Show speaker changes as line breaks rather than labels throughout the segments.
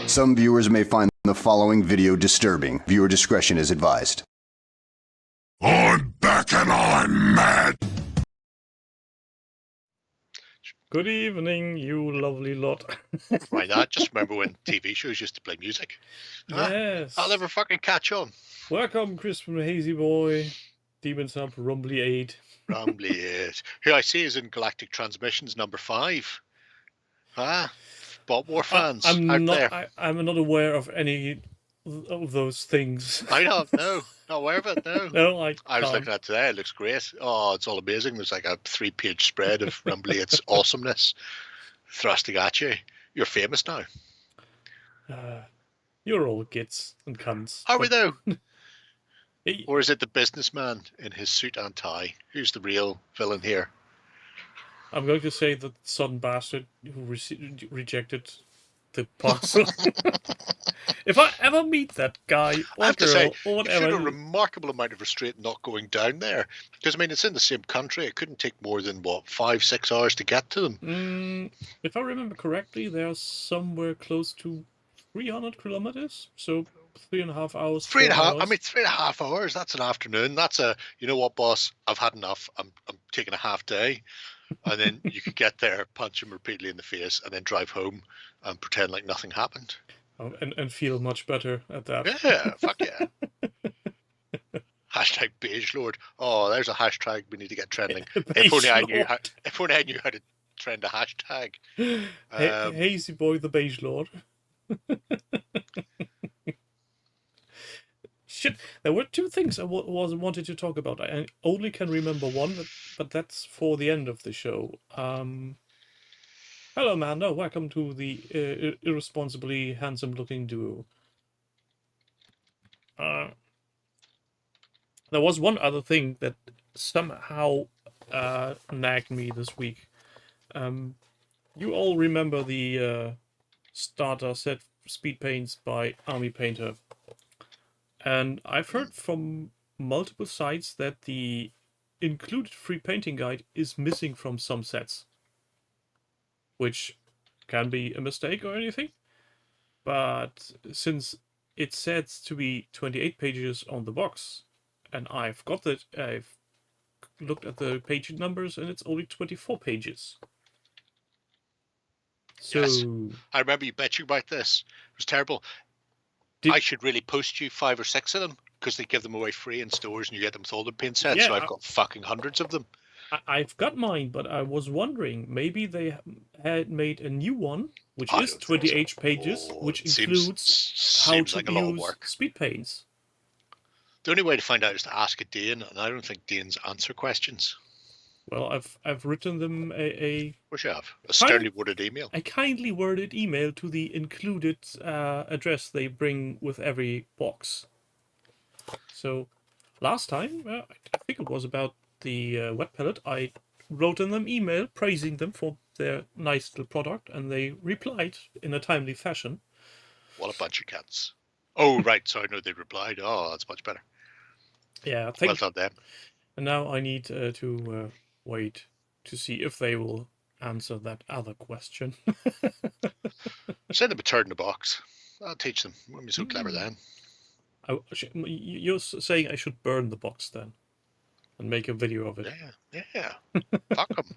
Some viewers may find the following video disturbing. Viewer discretion is advised.
I'm back and I'm mad!
Good evening, you lovely lot.
Why not? Just remember when TV shows used to play music.
Yes.
I'll never fucking catch on.
Welcome, Chris from Hazy Boy, Demons Up, Rumbly 8.
Rumbly 8. Who I see is in Galactic Transmissions number 5. Bob War fans
I'm
out
not.
there.
I'm not aware of any of those things.
I know, no, not aware of it, no.
No,
I was looking at it today, it looks great. Oh, it's all amazing. There's like a 3-page spread of Rumbly 8's awesomeness thrusting at you. You're famous now.
You're all gits and cunts.
Are we though? Or is it the businessman in his suit and tie who's the real villain here?
I'm going to say the son bastard who rejected the parcel. If I ever meet that guy or
I have
girl
to say,
or
you
whatever,
showed a remarkable amount of restraint not going down there. Because, I mean, it's in the same country. It couldn't take more than, 5-6 hours to get to them.
If I remember correctly, they're somewhere close to 300 kilometers. So 3.5 hours.
3.5. I mean, 3.5 hours. That's an afternoon. That's a, you know what, boss? I've had enough. I'm taking a half day. And then you could get there, punch him repeatedly in the face, and then drive home and pretend like nothing happened.
Oh, and feel much better at that.
Yeah, fuck yeah. Hashtag Beige Lord. Oh, there's a hashtag we need to get trending. If only I knew how to trend a hashtag.
Hazy Boy, the Beige Lord. Shit, there were two things I wanted to talk about. I only can remember one, but that's for the end of the show. Hello, Amanda. Welcome to the irresponsibly handsome-looking duo. There was one other thing that somehow nagged me this week. You all remember the starter set speed paints by Army Painter. And I've heard from multiple sites that the included free painting guide is missing from some sets. Which can be a mistake or anything. But since it says to be 28 pages on the box, and I've looked at the page numbers and it's only 24 pages. So
yes. I remember you bitching about this. It was terrible. I should really post you 5 or 6 of them because they give them away free in stores and you get them with all the paint sets. Yeah, so I've got fucking hundreds of them.
I've got mine, but I was wondering maybe they had made a new one, which is 28 pages, which includes how to use speed paints.
The only way to find out is to ask a Dane, and I don't think Danes answer questions.
Well, I've written them a
sternly worded email.
A kindly worded email to the included address they bring with every box. So last time, I think it was about the wet palette, I wrote in them email praising them for their nice little product, and they replied in a timely fashion.
What a bunch of cats. Oh, right. So I know they replied. Oh, that's much better.
Yeah,
well done them.
And now I need to wait to see if they will answer that other question.
Send them a turd in the box. I'll teach them. Won't be so clever then.
You're saying I should burn the box then? And make a video of it?
Yeah. Fuck them.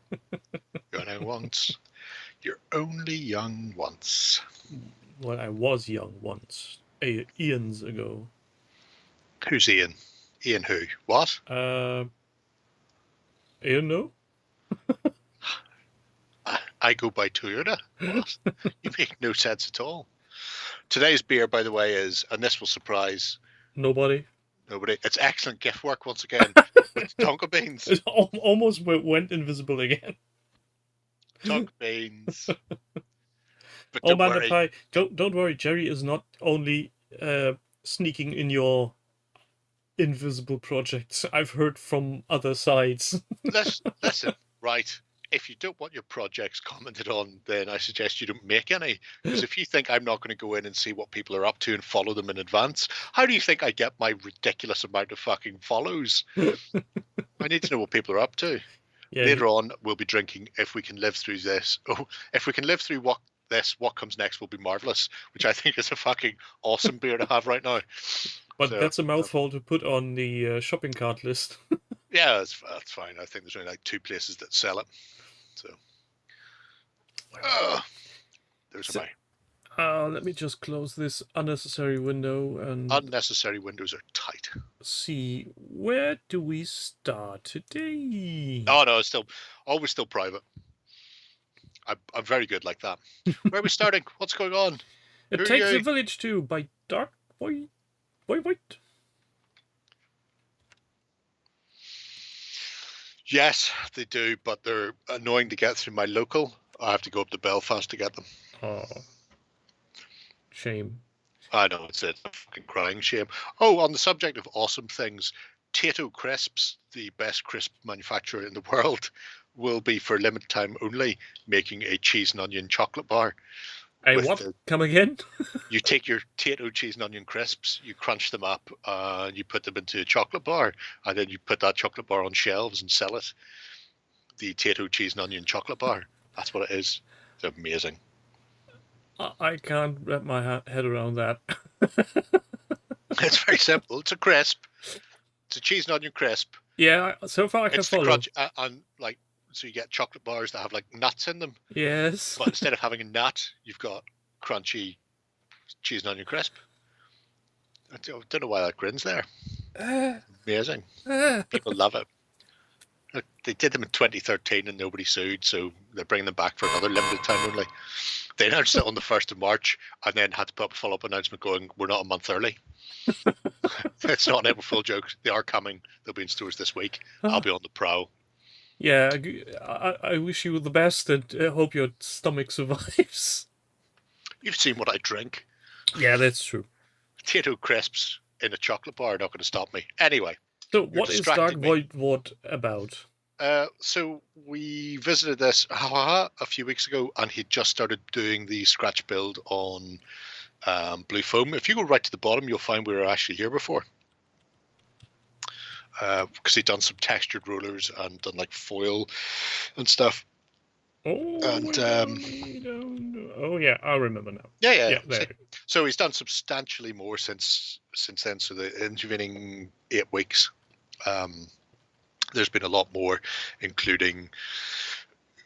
You're young once. You're only young once.
Well, I was young once. Eons ago.
Who's Ian? Ian who? What?
Ian, no?
I go by Toyota. What? You make no sense at all. Today's beer, by the way, is, and this will surprise
nobody.
It's excellent gift work once again. With tonka beans.
It almost went invisible again.
Tonka beans. But
oh man, worry. Don't worry. Jerry is not only sneaking in your invisible projects I've heard from other sides.
Listen, right. If you don't want your projects commented on, then I suggest you don't make any. Because if you think I'm not going to go in and see what people are up to and follow them in advance, how do you think I get my ridiculous amount of fucking follows? I need to know what people are up to.
Yeah,
Later on, we'll be drinking If We Can Live Through This. Oh, if we can live through what comes next will be marvelous, which I think is a fucking awesome beer to have right now.
but
So,
that's a mouthful to put on the shopping cart list.
yeah, that's fine. I think there's only like 2 places that sell it. So, there's my
Let me just close this unnecessary window and
unnecessary windows are tight.
see, where do we start today?
Oh no, it's always still private. I'm very good like that. Where are we starting? What's going on?
It
Who are
Takes
you?
a Village 2 by Dark Boy. Wait.
Yes, they do, but they're annoying to get through my local. I have to go up to Belfast to get them.
Oh, shame.
I know, it's a fucking crying shame. Oh, on the subject of awesome things, Tato Crisps, the best crisp manufacturer in the world, will be for limited time only making a cheese and onion chocolate bar.
Hey,
with
what?
the-
Come again?
You take your Tato cheese and onion crisps, you crunch them up, you put them into a chocolate bar, and then you put that chocolate bar on shelves and sell it. The Tato cheese and onion chocolate bar. That's what it is. It's amazing.
I can't wrap my head around that.
It's very simple. It's a crisp. It's a cheese and onion crisp.
Yeah, so far I can
It's the
follow.
crunch, and like, so you get chocolate bars that have like nuts in them,
Yes.
but instead of having a nut, you've got crunchy cheese and onion crisp. I don't know why that grin's there. Amazing. People love it. They did them in 2013 and nobody sued, so they're bringing them back for another limited time only. They announced it on the 1st of March and then had to put up a follow-up announcement going, we're not a month early. It's not an April Fool joke. They are coming. They'll be in stores this week. I'll be on the prowl.
Yeah, I wish you the best and hope your stomach survives.
You've seen what I drink.
Yeah, that's true.
Potato crisps in a chocolate bar are not going to stop me. Anyway.
So what is Dark
distracting me.
Void what about?
So we visited this a few weeks ago, and he'd just started doing the scratch build on Blue Foam. If you go right to the bottom, you'll find we were actually here before. Because he'd done some textured rollers and done like foil and stuff.
Oh,
And
oh yeah, I remember now.
Yeah.
There.
So he's done substantially more since then. So the intervening 8 weeks, there's been a lot more, including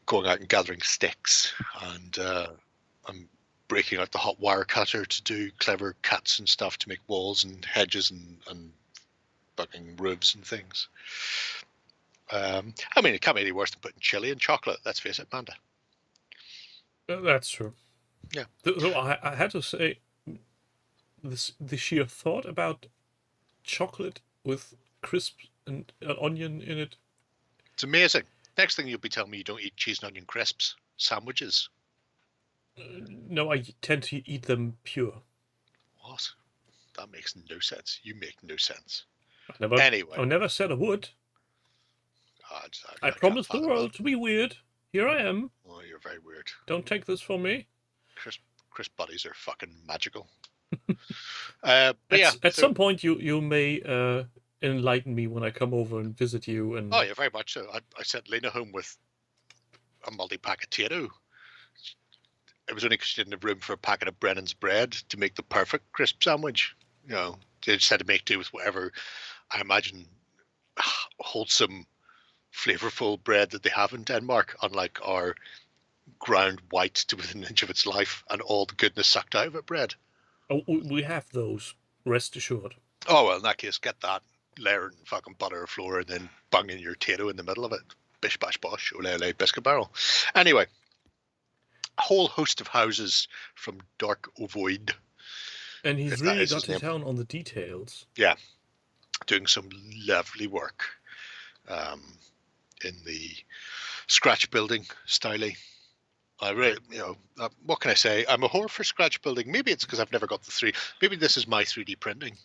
going out and gathering sticks and breaking out the hot wire cutter to do clever cuts and stuff to make walls and hedges and fucking roofs and things. I mean, it can't be any worse than putting chili in chocolate. Let's face it, Amanda.
That's true.
Yeah.
Though I had to say, the sheer thought about chocolate with crisp and an onion in it.
It's amazing. Next thing you'll be telling me you don't eat cheese and onion crisps, sandwiches.
No, I tend to eat them pure.
What? That makes no sense. You make no sense.
Anyway. I never said I would. I promised the world to be weird. Here I am.
Oh, you're very weird.
Don't take this from me.
Crisp buddies are fucking magical.
At some point, you may enlighten me when I come over and visit you. And
oh, yeah, very much so. I sent Lena home with a multi-pack of Tato. It was only because she didn't have room for a packet of Brennan's bread to make the perfect crisp sandwich. You know, they just had to make do with whatever, I imagine, wholesome, flavorful bread that they have in Denmark, unlike our ground white to within an inch of its life and all the goodness sucked out of it bread.
Oh, we have those, rest assured.
Oh, well, in that case, get that, layer and fucking butter or flour, and then bung in your Tato in the middle of it. Bish, bash, bosh, ole, ole, biscuit barrel. Anyway, a whole host of houses from Dark Void.
And he's really got his down on the details.
Yeah, doing some lovely work in the scratch building style. I really, what can I say? I'm a whore for scratch building. Maybe it's because I've never got the 3D. Maybe this is my 3D printing.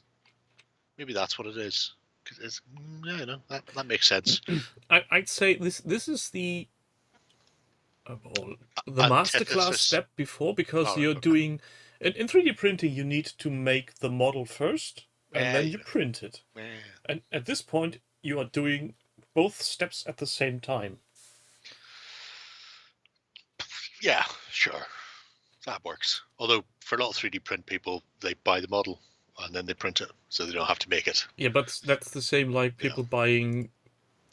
Maybe that's what it is. It's, yeah, you know, that makes sense.
I'd say this is the well, the masterclass
Antithesis.
step before, because
Alright,
you're
okay.
doing in 3D printing. You need to make the model first, and
Yeah,
then
you
you
know.
print it.
Yeah.
And at this point, you are doing both steps at the same time.
Yeah, sure. That works. Although for a lot of 3D print people, they buy the model and then they print it, so they don't have to make it.
Yeah, but that's the same like people buying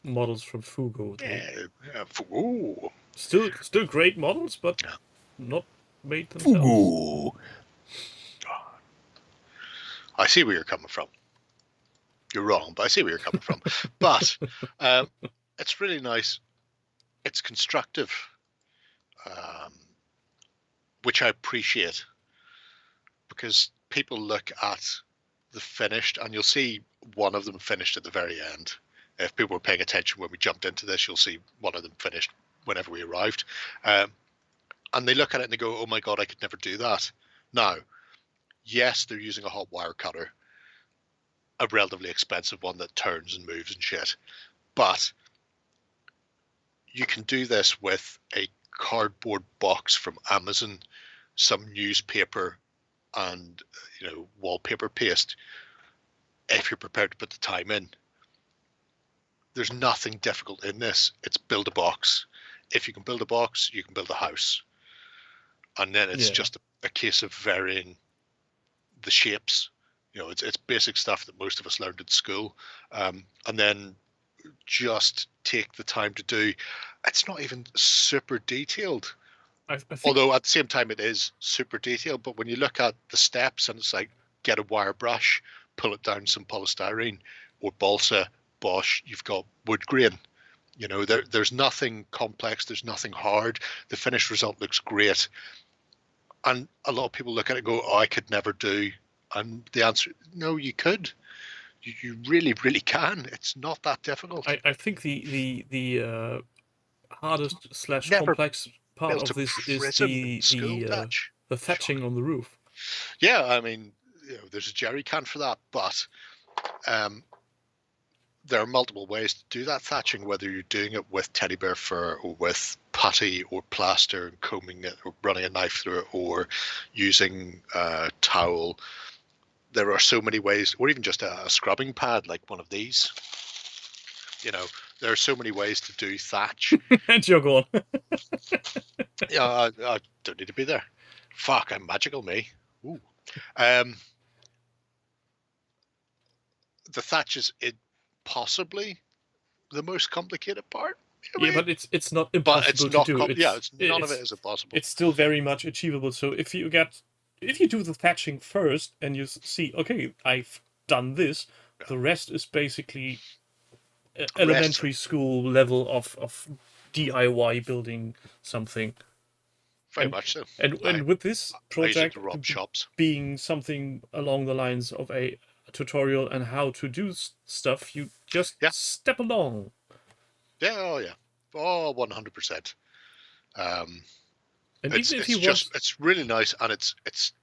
models from Fugo.
Yeah. Ooh.
Still great models, but
Yeah.
not made themselves.
I see where you're coming from. You're wrong, but I see where you're coming from. But it's really nice. It's constructive, which I appreciate, because people look at the finished, and you'll see one of them finished at the very end. If people were paying attention when we jumped into this, you'll see one of them finished whenever we arrived. And they look at it and they go, oh my God, I could never do that. Now, yes, they're using a hot wire cutter, a relatively expensive one that turns and moves and shit. But you can do this with a cardboard box from Amazon, some newspaper, and wallpaper paste, if you're prepared to put the time in. There's nothing difficult in this. It's build a box. If you can build a box, you can build a house. And then it's just a case of varying the shapes. It's basic stuff that most of us learned at school. And then just take the time to do. It's not even super detailed.
I think,
although at the same time it is super detailed, but when you look at the steps, and it's like, get a wire brush, pull it down some polystyrene or balsa, bosh, you've got wood grain. There's nothing complex, there's nothing hard. The finished result looks great, and a lot of people look at it and go, oh, I could never do. And the answer, no, you could. You really, really can. It's not that difficult.
I think the hardest / complex part of this is the thatching on the roof.
Yeah, I mean, there's a jerry can for that, but there are multiple ways to do that thatching, whether you're doing it with teddy bear fur or with putty or plaster and combing it or running a knife through it or using a towel. There are so many ways, or even just a scrubbing pad like one of these. There are so many ways to do thatch.
And you're gone.
Yeah, I don't need to be there. Fuck, I'm magical, me. Ooh. The thatch is possibly the most complicated part.
Yeah, but it's not impossible to do.
None of it is impossible.
It's still very much achievable. So if you do the thatching first and you see, okay, I've done this, the rest is basically elementary school level of DIY building something.
Very much so.
And with this project
shops
being something along the lines of a tutorial and how to do stuff, you just step along.
Yeah, oh yeah. Oh, 100%.
And it's
really nice, and it's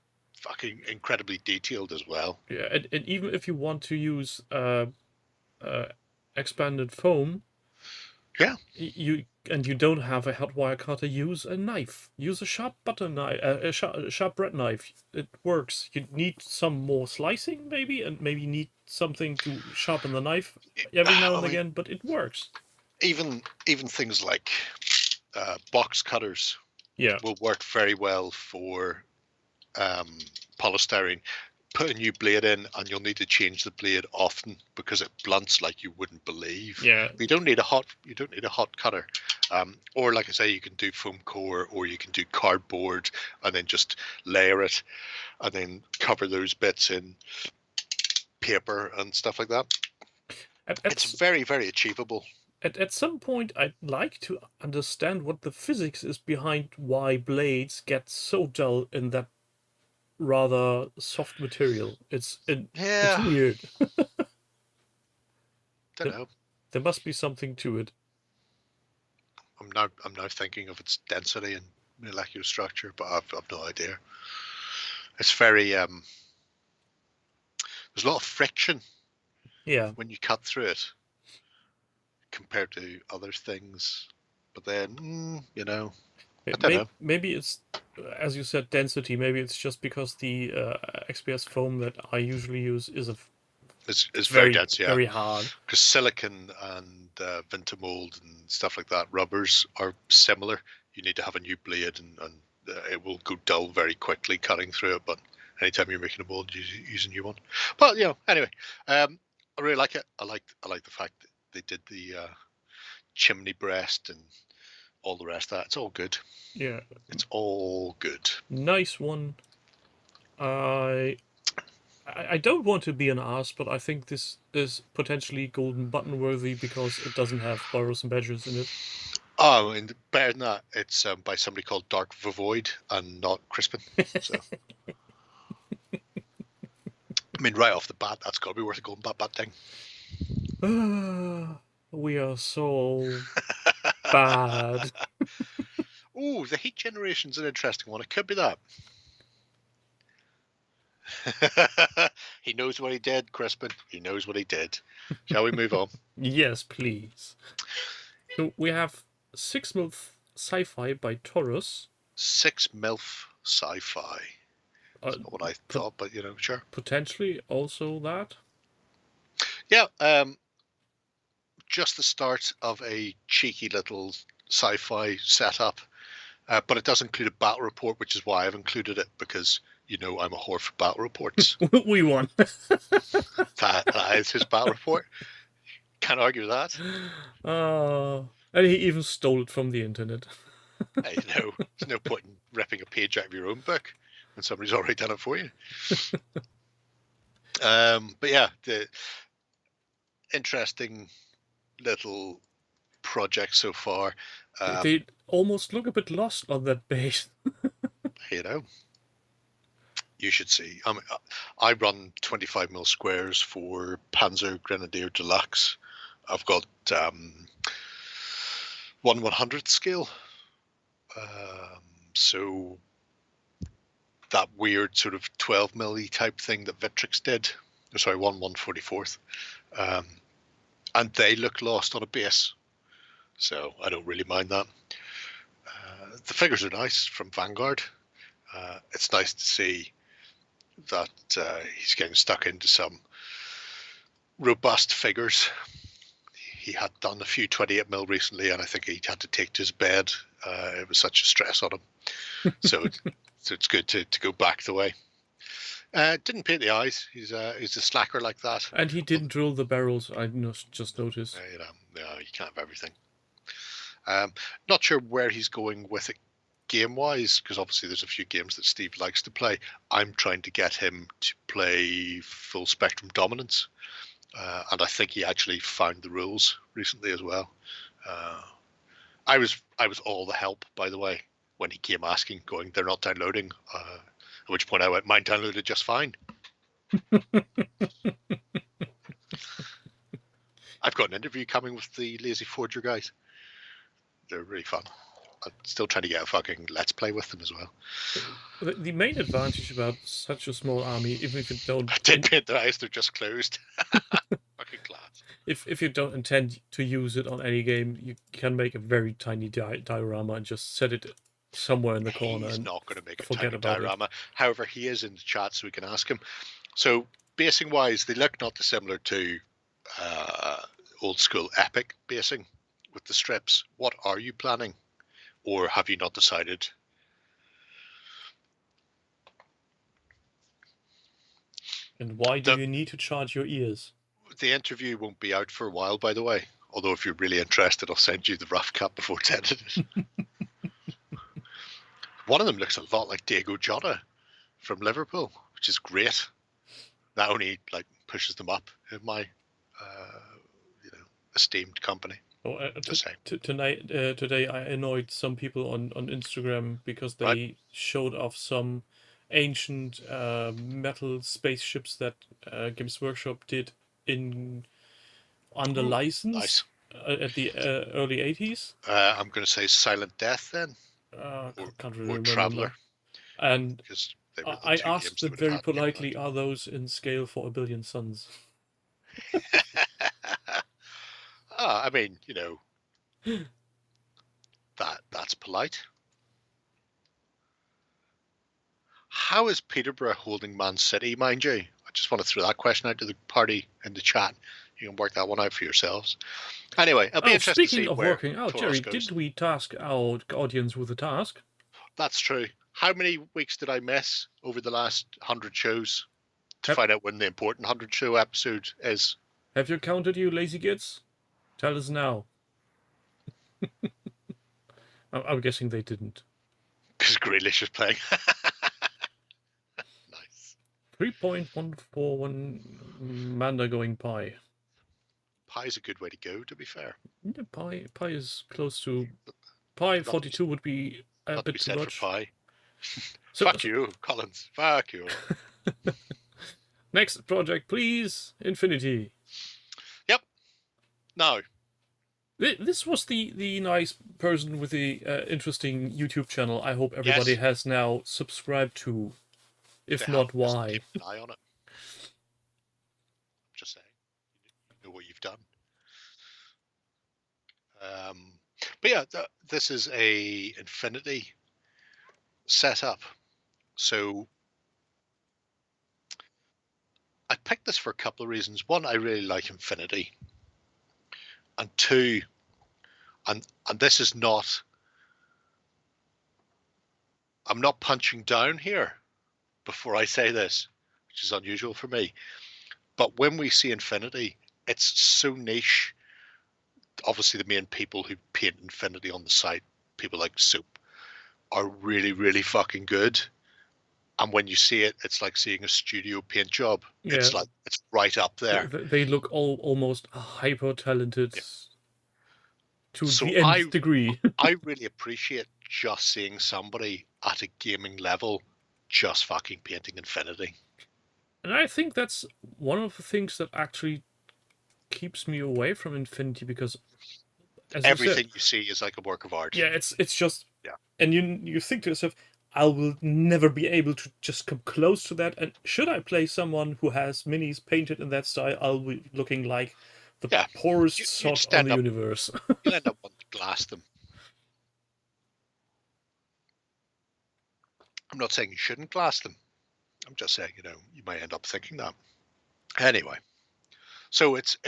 fucking incredibly detailed as well.
Yeah, and even if you want to use expanded foam, you don't have a hot wire cutter, use a knife. Use a sharp butter knife, a sharp bread knife. It works. You need some more slicing, maybe, and maybe need something to sharpen the knife every now and again, but it works.
Even things like box cutters will work very well for polystyrene. Put a new blade in, and you'll need to change the blade often because it blunts like you wouldn't believe.
Yeah,
you don't need a hot cutter, or like I say, you can do foam core, or you can do cardboard and then just layer it, and then cover those bits in paper and stuff like that. It's very, very achievable.
At some point, I'd like to understand what the physics is behind why blades get so dull in that rather soft material. It's weird.
Don't know.
There must be something to it.
I'm now thinking of its density and molecular structure, but I've no idea. It's very there's a lot of friction
Yeah.
when you cut through it compared to other things. But then, I don't know.
Maybe it's, as you said, density. Maybe it's just because the XPS foam that I usually use is
It's very dense, yeah.
very hard.
Because silicon and Vintamold and stuff like that, rubbers are similar. You need to have a new blade, and it will go dull very quickly cutting through it. But anytime you're making a mold, use a new one. But anyway, I really like it. I like the fact that they did the chimney breast and all the rest of that. It's all good.
Yeah.
It's all good.
Nice one. I don't want to be an ass, but I think this is potentially golden button worthy because it doesn't have borrows and badges in it.
Oh, and better than that, it's by somebody called Dark Void and not Crispin. So, I mean, right off the bat, that's got to be worth a golden bat thing.
We are so bad.
Oh, the heat generation's an interesting one. It could be that. He knows what he did, Crispin. He knows what he did. Shall we move on?
Yes, please. So we have 6 MILF Sci-Fi by Taurus.
6 MILF Sci-Fi. That's not what I thought, but sure.
Potentially also that.
Yeah, just the start of a cheeky little sci-fi setup, but it does include a battle report, which is why I've included it, because I'm a whore for battle reports.
We won.
that is his battle report. Can't argue with that.
And he even stole it from the internet.
I know. There's no point in ripping a page out of your own book when somebody's already done it for you. But yeah, the interesting little project so far.
They almost look a bit lost on that base.
You should see. I run 25mm squares for Panzer Grenadier Deluxe. I've got 1/100th scale. So that weird sort of 12mm type thing that Victrix did. Sorry, 1/144th. And they look lost on a base. So I don't really mind that. The figures are nice from Vanguard. It's nice to see that he's getting stuck into some robust figures. He had done a few 28mm recently, and I think he had to take to his bed. It was such a stress on him. So it's good to go back the way. Didn't paint the eyes. He's a slacker like that.
And he didn't drill the barrels, I just noticed.
You can't have everything. Not sure where he's going with it game-wise, because obviously there's a few games that Steve likes to play. I'm trying to get him to play Full Spectrum Dominance, and I think he actually found the rules recently as well. I was all the help, by the way, when he came asking, going, they're not downloading, at which point I went, mine downloaded just fine. I've got an interview coming with the Lazy Forger guys. They're really fun. I'm still trying to get a fucking Let's Play with them as well.
The main advantage about such a small army, even if you don't...
I did paint their eyes, they're just closed. Fucking class.
If you don't intend to use it on any game, you can make a very tiny diorama and just set it somewhere in the corner.
He's
and
not going to make a
forget
tiny
about
diorama. However, he is in the chat, so we can ask him. So, basing-wise, they look not dissimilar to old-school Epic basing with the strips. What are you planning? Or have you not decided?
And why do you need to charge your ears?
The interview won't be out for a while, by the way. Although if you're really interested, I'll send you the rough cut before it's edited. One of them looks a lot like Diego Jota from Liverpool, which is great. That only pushes them up in my esteemed company.
Today I annoyed some people on Instagram because they showed off some ancient metal spaceships that Games Workshop did under license at the early 80s.
I'm going to say Silent Death then.
Can't really remember.
Traveller.
And I asked them very politely, are those in scale for 1 billion suns?
I mean, that's polite. How is Peterborough holding Man City, mind you? I just want to throw that question out to the party in the chat. You can work that one out for yourselves. Anyway, it'll be interesting to see
speaking of
where
working out,
Toros
Jerry,
goes.
did we task our audience with a task?
That's true. How many weeks did I miss over the last 100 shows to find out when the important 100 show episode is?
Have you counted, you lazy gits? Tell us now. I'm guessing they didn't.
Because Grealish is playing. Nice.
3.141 Manda going pi.
Pi is a good way to go, to be fair.
Yeah, pi is close to... Pi 42 would be a bit too much.
For pi.
So,
Fuck you, Collins. Fuck you.
Next project, please. Infinity.
Yep. No.
This was the nice person with the interesting YouTube channel. I hope everybody has now subscribed to. If not, why?
Keep an eye on it. Just saying. You know what you've done. But yeah, this is a Infinity setup. So I picked this for a couple of reasons. One, I really like Infinity. And two, and this is not, I'm not punching down here before I say this, which is unusual for me. But when we see Infinity, it's so niche. Obviously, the main people who paint Infinity on the site, people like Soup, are really, really fucking good. And when you see it, it's like seeing a studio paint job. Yeah. It's like, it's right up there.
They look almost hyper talented to the nth degree.
I really appreciate just seeing somebody at a gaming level just fucking painting Infinity.
And I think that's one of the things that actually keeps me away from Infinity, because as
everything you see is like a work of art.
Yeah, it's just and you think to yourself, I will never be able to just come close to that. And should I play someone who has minis painted in that style, I'll be looking like the poorest sod on the universe.
You'll end up wanting to glass them. I'm not saying you shouldn't glass them. I'm just saying, you might end up thinking that. Anyway, so it's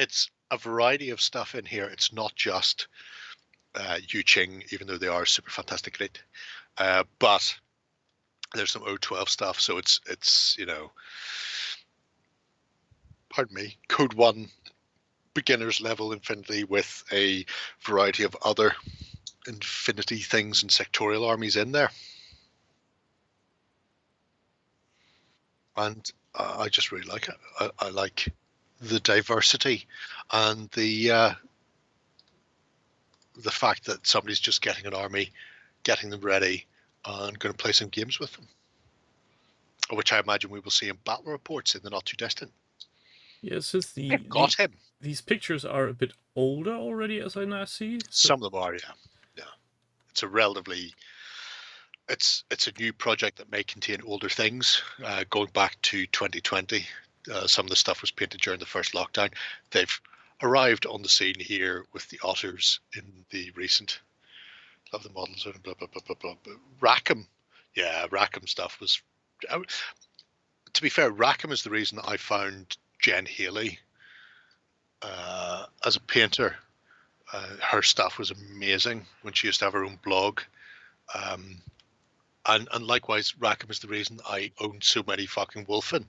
a variety of stuff in here. It's not just Yu Ching, even though they are super fantastic great. But there's some O12 stuff. So it's pardon me, Code 1 beginner's level Infinity with a variety of other Infinity things and sectorial armies in there. And I just really like it. I like the diversity and the fact that somebody's just getting an army, getting them ready, and going to play some games with them, which I imagine we will see in battle reports in the not too distant.
Yes, since these pictures are a bit older already, as I now see.
So. Some of them are, yeah. It's a relatively. It's a new project that may contain older things, going back to 2020. Some of the stuff was painted during the first lockdown. They've arrived on the scene here with the otters in the recent. Love the models. Blah, blah, blah, blah, blah. Rackham. Yeah, Rackham stuff was. To be fair, Rackham is the reason I found Jen Haley as a painter. Her stuff was amazing when she used to have her own blog. And likewise, Rackham is the reason I own so many fucking Wolfen.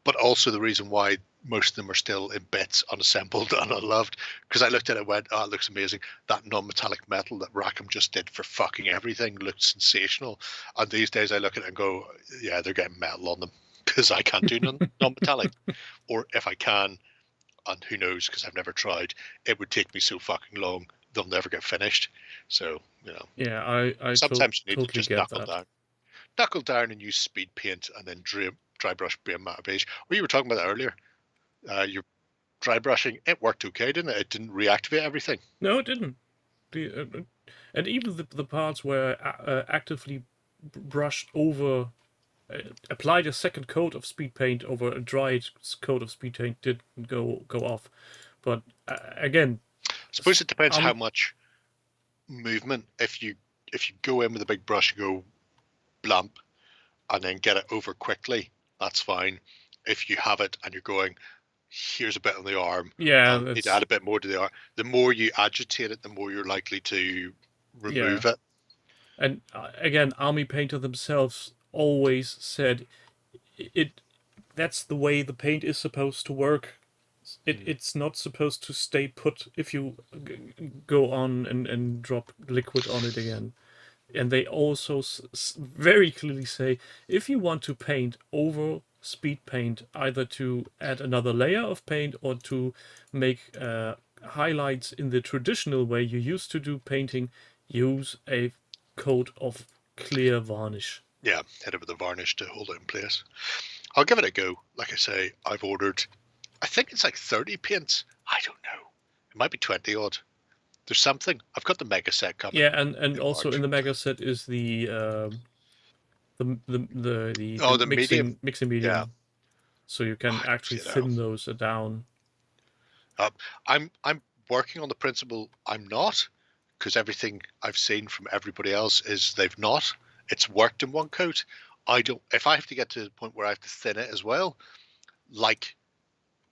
But also the reason why most of them are still in bits, unassembled and unloved. Because I looked at it and went, oh, it looks amazing. That non-metallic metal that Rackham just did for fucking everything looked sensational. And these days I look at it and go, yeah, they're getting metal on them. Because I can't do non-metallic. Or if I can, and who knows, because I've never tried, it would take me so fucking long, they'll never get finished. So,
Yeah, I
sometimes you need
totally
to just knuckle down. Knuckle down and use speed paint and then dry brush Brain Matter Beige. Well, you were talking about that earlier. Your dry brushing, it worked okay, didn't it? It didn't reactivate everything.
No, it didn't. And even the parts where actively brushed over applied a second coat of speed paint over a dried coat of speed paint didn't go off. But again,
I suppose it depends how
um,
much movement. If you go in with a big brush and go blamp and then get it over quickly, that's fine. If you have it and you're going, here's a bit on the arm,
yeah,
need to add a bit more to the arm. The more you agitate it, the more you're likely to remove it.
And again, Army Painter themselves always said it. That's the way the paint is supposed to work. It's not supposed to stay put if you go on and drop liquid on it again. And they also very clearly say, if you want to paint over speed paint, either to add another layer of paint or to make highlights in the traditional way you used to do painting, use a coat of clear varnish.
Yeah, hit it with a varnish to hold it in place. I'll give it a go. Like I say, I've ordered, I think it's like 30 paints. I don't know. It might be 20 odd. There's something. I've got the mega set coming.
Yeah, and also
March.
in the mega set is the
medium.
mixing medium.
Yeah.
So you can actually thin those down.
I'm working on the principle I'm not, because everything I've seen from everybody else is they've not. It's worked in one coat. I don't. If I have to get to the point where I have to thin it as well, like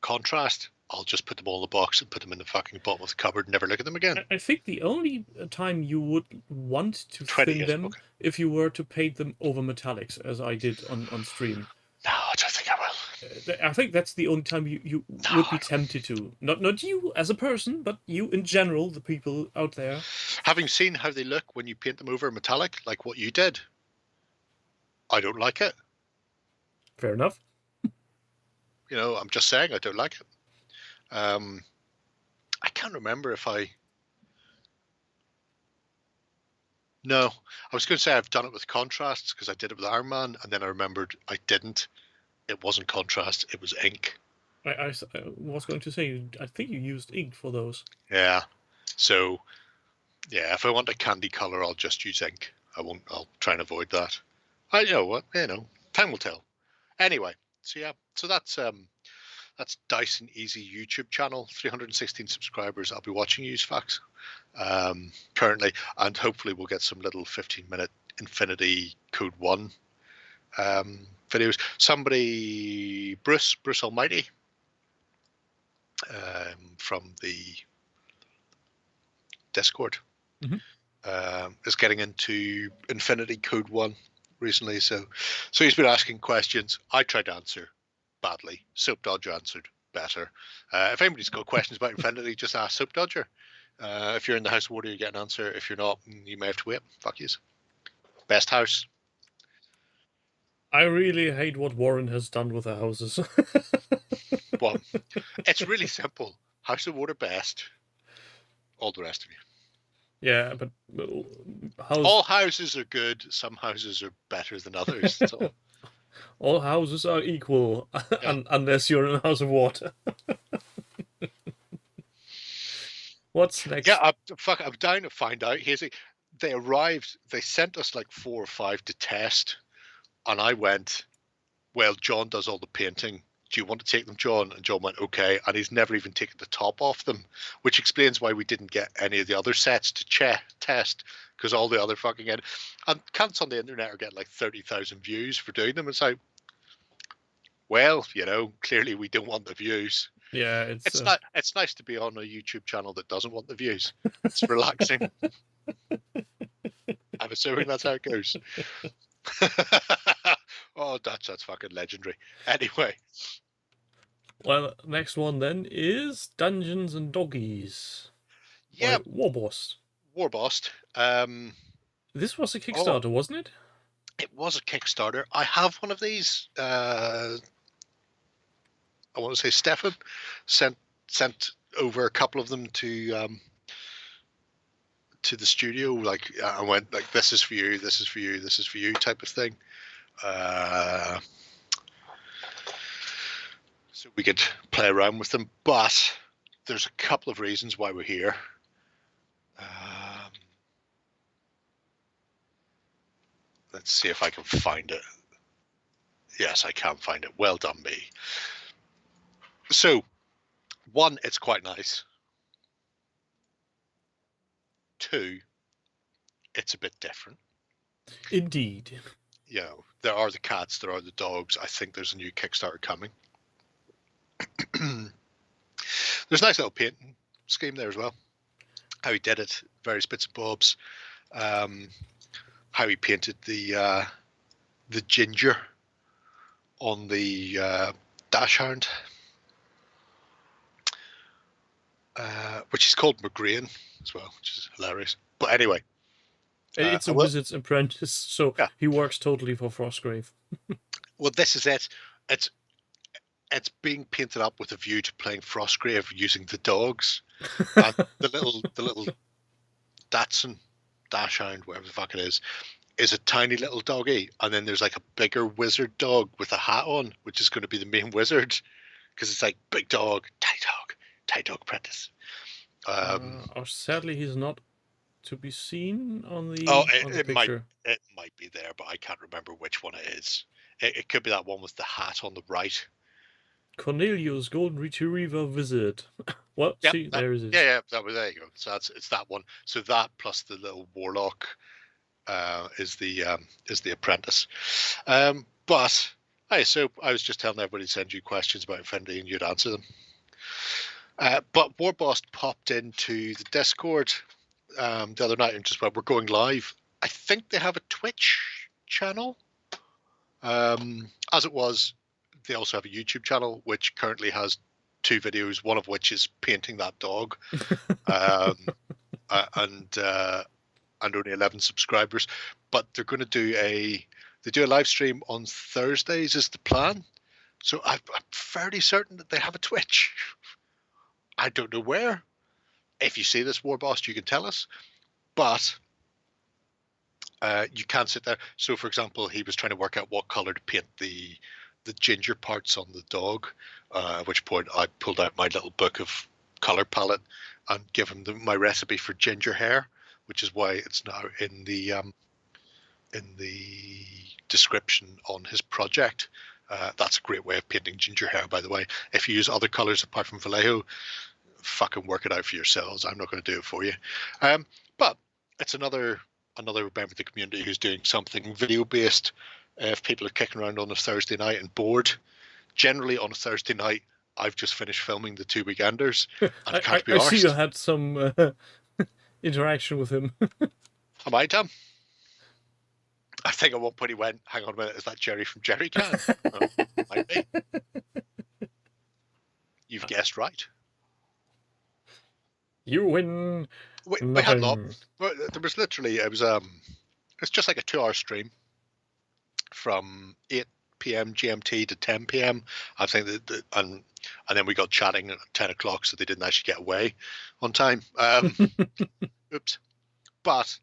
contrast, I'll just put them all in the box and put them in the fucking bottom of the cupboard and never look at them again.
I think the only time you would want to thin them if you were to paint them over metallics, as I did on stream.
No, I don't think I will.
I think that's the only time you would be tempted to. Not you as a person, but you in general, the people out there.
Having seen how they look when you paint them over metallic, like what you did, I don't like it.
Fair enough.
You know, I'm just saying I don't like it. I can't remember if I... No, I was going to say I've done it with contrasts because I did it with Iron Man, and then I remembered I didn't. It wasn't contrast, it was ink.
I was going to say, I think you used ink for those.
Yeah. So, yeah, if I want a candy color, I'll just use ink. I'll try and avoid that. You know what? You know, time will tell. Anyway, so yeah, so that's Dyson Easy YouTube channel, 316 subscribers. I'll be watching you, Fax, currently, and hopefully we'll get some little 15-minute Infinity Code 1 videos. Somebody, Bruce Almighty, from the Discord, is getting into Infinity Code 1 recently. So he's been asking questions. I tried to answer badly. Soap Dodger answered better. If anybody's got questions about Infinity, just ask Soap Dodger. If you're in the House of Water, you get an answer. If you're not, you may have to wait. Fuck yous. Best house.
I really hate what Warren has done with the houses.
Well, it's really simple. House of Water best. All the rest of you.
Yeah, but
all houses are good. Some houses are better than others. That's all.
All houses are equal, unless you're in a House of Water. What's next?
Yeah, I'm dying to find out. They arrived. They sent us like 4 or 5 to test, and I went, well, John does all the painting. Do you want to take them, John? And John went, okay. And he's never even taken the top off them, which explains why we didn't get any of the other sets to test, because all the other fucking... And cunts on the internet are getting like 30,000 views for doing them. It's like, well, you know, clearly we don't want the views.
Yeah,
it's nice to be on a YouTube channel that doesn't want the views. It's relaxing. I'm assuming that's how it goes. Oh, that's fucking legendary. Anyway.
Well, next one then is Dungeons and Doggies.
Yeah.
Warbossed.
Warbossed.
This was a Kickstarter, wasn't it?
It was a Kickstarter. I have one of these. I want to say Stefan sent over a couple of them to the studio. Like I went like, this is for you, this is for you, this is for you type of thing. So we could play around with them, but there's a couple of reasons why we're here. Let's see if I can find it. Yes, I can find it. Well done, me. So, 1, it's quite nice. 2, it's a bit different.
Indeed.
You know, there are the cats, there are the dogs. I think there's a new Kickstarter coming. There's a nice little painting scheme there as well. How he did it, various bits and bobs. How he painted the ginger on the dash hound, which is called McGrain as well, which is hilarious. But anyway,
It's a wizard's apprentice, so
yeah.
he works totally for Frostgrave.
Well, this is it. It's being painted up with a view to playing Frostgrave using the dogs. And the little Datsun Dachshund, whatever the fuck it is a tiny little doggy, and then there's like a bigger wizard dog with a hat on, which is going to be the main wizard, because it's like big dog, tight dog apprentice.
Sadly, he's not to be seen on the
it
picture.
might be there, but I can't remember which one it is. It could be that one with the hat on the right.
Cornelius Golden Retriever Wizard. Well,
Yep,
see, there it is.
Yeah, there you go. So it's that one. So that plus the little warlock is the apprentice. But hey, so I was just telling everybody to send you questions about Infinity and you'd answer them. But Warboss popped into the Discord the other night and just went, "We're going live." I think they have a Twitch channel. As it was, they also have a YouTube channel which currently has 2 videos, one of which is painting that dog, and only 11 subscribers. But they're going to do a live stream on Thursdays is the plan. So I'm fairly certain that they have a Twitch. I don't know where. If you see this, Warboss, you can tell us. But you can sit there. So, for example, he was trying to work out what color to paint the ginger parts on the dog. At which point I pulled out my little book of color palette and give him my recipe for ginger hair, which is why it's now in the description on his project. That's a great way of painting ginger hair, by the way. If you use other colors apart from Vallejo, fucking work it out for yourselves. I'm not going to do it for you. But it's another member of the community who's doing something video based. If people are kicking around on a Thursday night and bored, generally on a Thursday night, I've just finished filming the 2 Weekenders. I can't be arsed.
I see you had some interaction with him.
Am I, Tom? I think at one point he went, "Hang on a minute, is that Jerry from Jerry Can?" Might be. You've guessed right.
You win.
We had not. There was literally it's just like a 2-hour stream from 8 p.m. GMT to 10 p.m. I think that and then we got chatting at 10 o'clock, so they didn't actually get away on time. Oops. But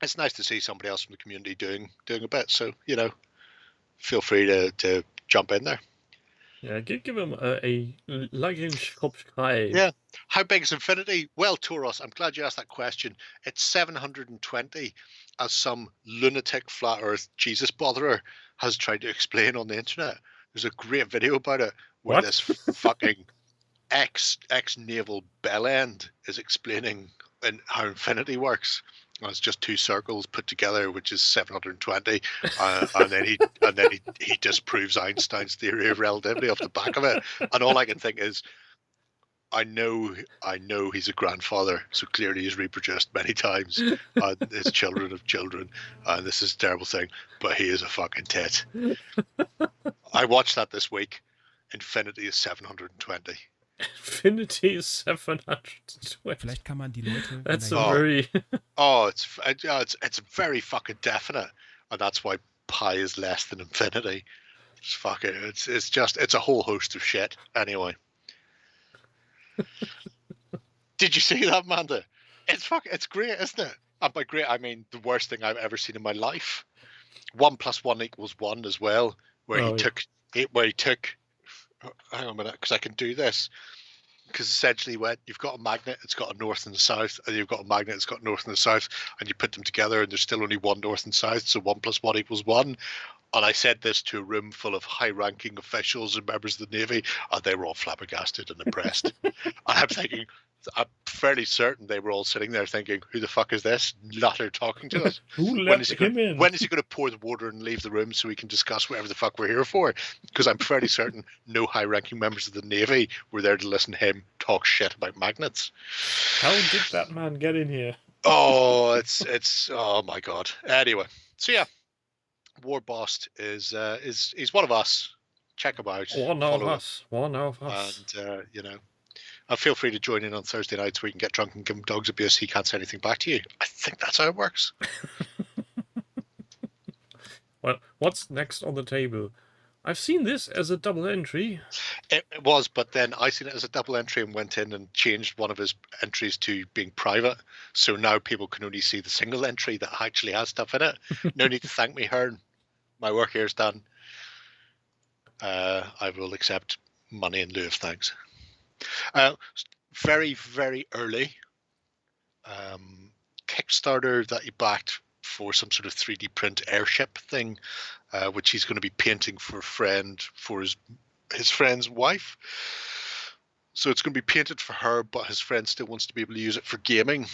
it's nice to see somebody else from the community doing a bit. So feel free to jump in there.
Yeah, give him a like and subscribe.
Yeah. How big is Infinity? Well, Toros, I'm glad you asked that question. It's 720, as some lunatic flat Earth Jesus botherer has tried to explain on the internet. There's a great video about it where this fucking ex-naval bellend is explaining how Infinity works. And it's just 2 circles put together, which is 720, and then he disproves Einstein's theory of relativity off the back of it. And all I can think is, I know he's a grandfather, so clearly he's reproduced many times, and his children of children, and this is a terrible thing, but he is a fucking tit. I watched that this week. Infinity is 720.
Infinity is 720.
Vielleicht kann man die Leute.
That's a very.
It's very fucking definite, and that's why pi is less than infinity. It's fucking. It's a whole host of shit. Anyway, did you see that, Amanda? It's great, isn't it? And by great, I mean the worst thing I've ever seen in my life. 1 + 1 = 1 as well, where he took. Hang on a minute, because I can do this. Because essentially, when you've got a magnet, it's got a north and a south, and you've got a magnet, it's got a north and a south, and you put them together, and there's still only one north and south, so 1 + 1 = 1. And I said this to a room full of high-ranking officials and members of the Navy, and they were all flabbergasted and impressed. And I'm thinking, I'm fairly certain they were all sitting there thinking, who the fuck is this nutter talking to us?
Who
When
let
is he
him
gonna,
in?
when is he going to pour the water and leave the room so we can discuss whatever the fuck we're here for? Because I'm fairly certain no high-ranking members of the Navy were there to listen to him talk shit about magnets.
How did that man get in here?
Oh, it's oh my god. Anyway, so yeah, Warbost is he's one of us. Check him out.
One of
follow him,
us. One of us.
and feel free to join in on Thursday nights where you can get drunk and give him dogs abuse. He can't say anything back to you. I think that's how it works.
Well, what's next on the table? I've seen this as a double entry.
It was, but then I seen it as a double entry and went in and changed one of his entries to being private. So now people can only see the single entry that actually has stuff in it. No need to thank me, Hearn. My work here is done. I will accept money in lieu of thanks. Very, very early Kickstarter that he backed for some sort of 3D print airship thing, which he's going to be painting for a friend, for his friend's wife. So it's going to be painted for her, but his friend still wants to be able to use it for gaming.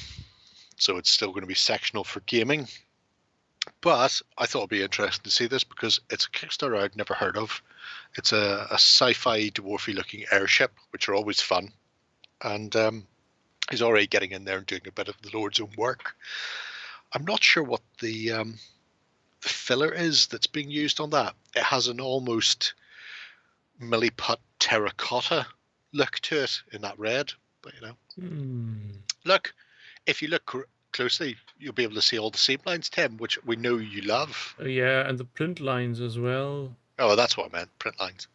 So it's still going to be sectional for gaming. But I thought it'd be interesting to see this because it's a Kickstarter I'd never heard of. It's a sci-fi dwarfy looking airship, which are always fun. And he's already getting in there and doing a bit of the Lord's own work. I'm not sure what the filler is that's being used on that. It has an almost milliput terracotta look to it in that red. But look, if you look closely, you'll be able to see all the seam lines, Tim, which we know you love.
Yeah, and the print lines as well.
Oh, that's what I meant, print lines.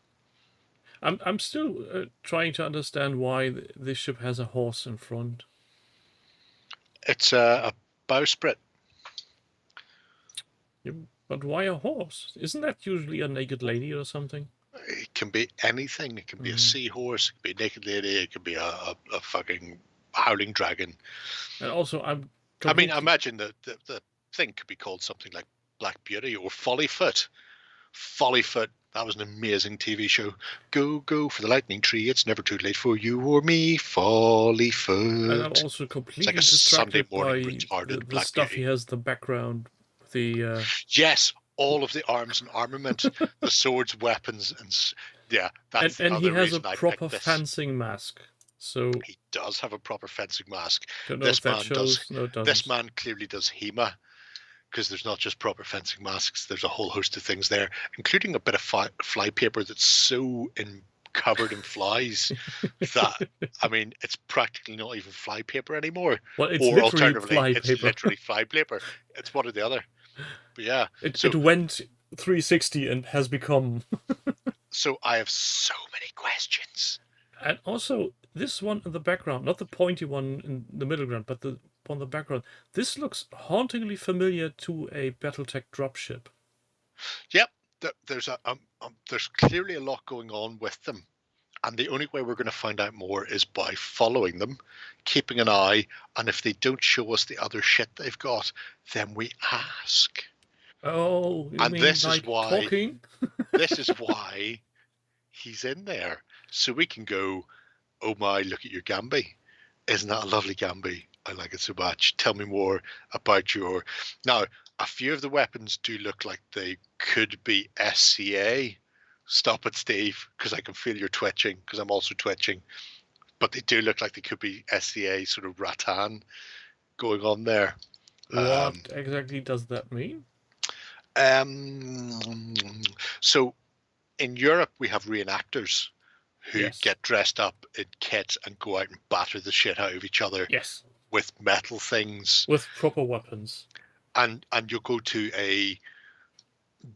I'm still trying to understand why this ship has a horse in front.
It's a bowsprit.
Yeah, but why a horse? Isn't that usually a naked lady or something?
It can be anything. It can be a seahorse. It can be a naked lady. It can be a fucking howling dragon.
And also,
I mean, I imagine the thing could be called something like Black Beauty or Follyfoot. Follyfoot, that was an amazing TV show. Go for the lightning tree. It's never too late for you or me. Follyfoot.
And I'm also completely
like a
distracted
Sunday morning
by
retarded
the
Black
stuff
Beauty.
he has in the background. The
yes, all of the arms and armament, the swords, weapons, and yeah, that's
and he
another
has a
reason I
proper
picked this.
fencing mask. So
He does have a proper fencing mask.
don't know
This
if that
man
shows.
does.
No, it doesn't.
This man clearly does HEMA, because there's not just proper fencing masks. There's a whole host of things there, including a bit of fly paper that's so covered in flies that, I mean, it's practically not even fly paper anymore.
Well, it's
or
literally
alternatively,
fly
it's
paper.
literally fly paper. It's one or the other. But yeah,
It went 360 and has become.
so I have so many questions.
And also, this one in the background, not the pointy one in the middle ground, but the one in the background. This looks hauntingly familiar to a BattleTech dropship.
Yep, there's clearly a lot going on with them, and the only way we're going to find out more is by following them, keeping an eye, and if they don't show us the other shit they've got, then we ask.
Oh, you
And
mean
this
like
is why
talking?
this is why he's in there, so we can go, oh my, look at your Gambi. Isn't that a lovely Gambi? I like it so much. Tell me more about your... Now, a few of the weapons do look like they could be SCA. Stop it, Steve, because I can feel you're twitching, because I'm also twitching. But they do look like they could be SCA, sort of rattan going on there.
What exactly does that mean?
So in Europe, we have reenactors who
Yes.
get dressed up in kits and go out and batter the shit out of each other
Yes,
with metal things.
with proper weapons.
And you'll go to a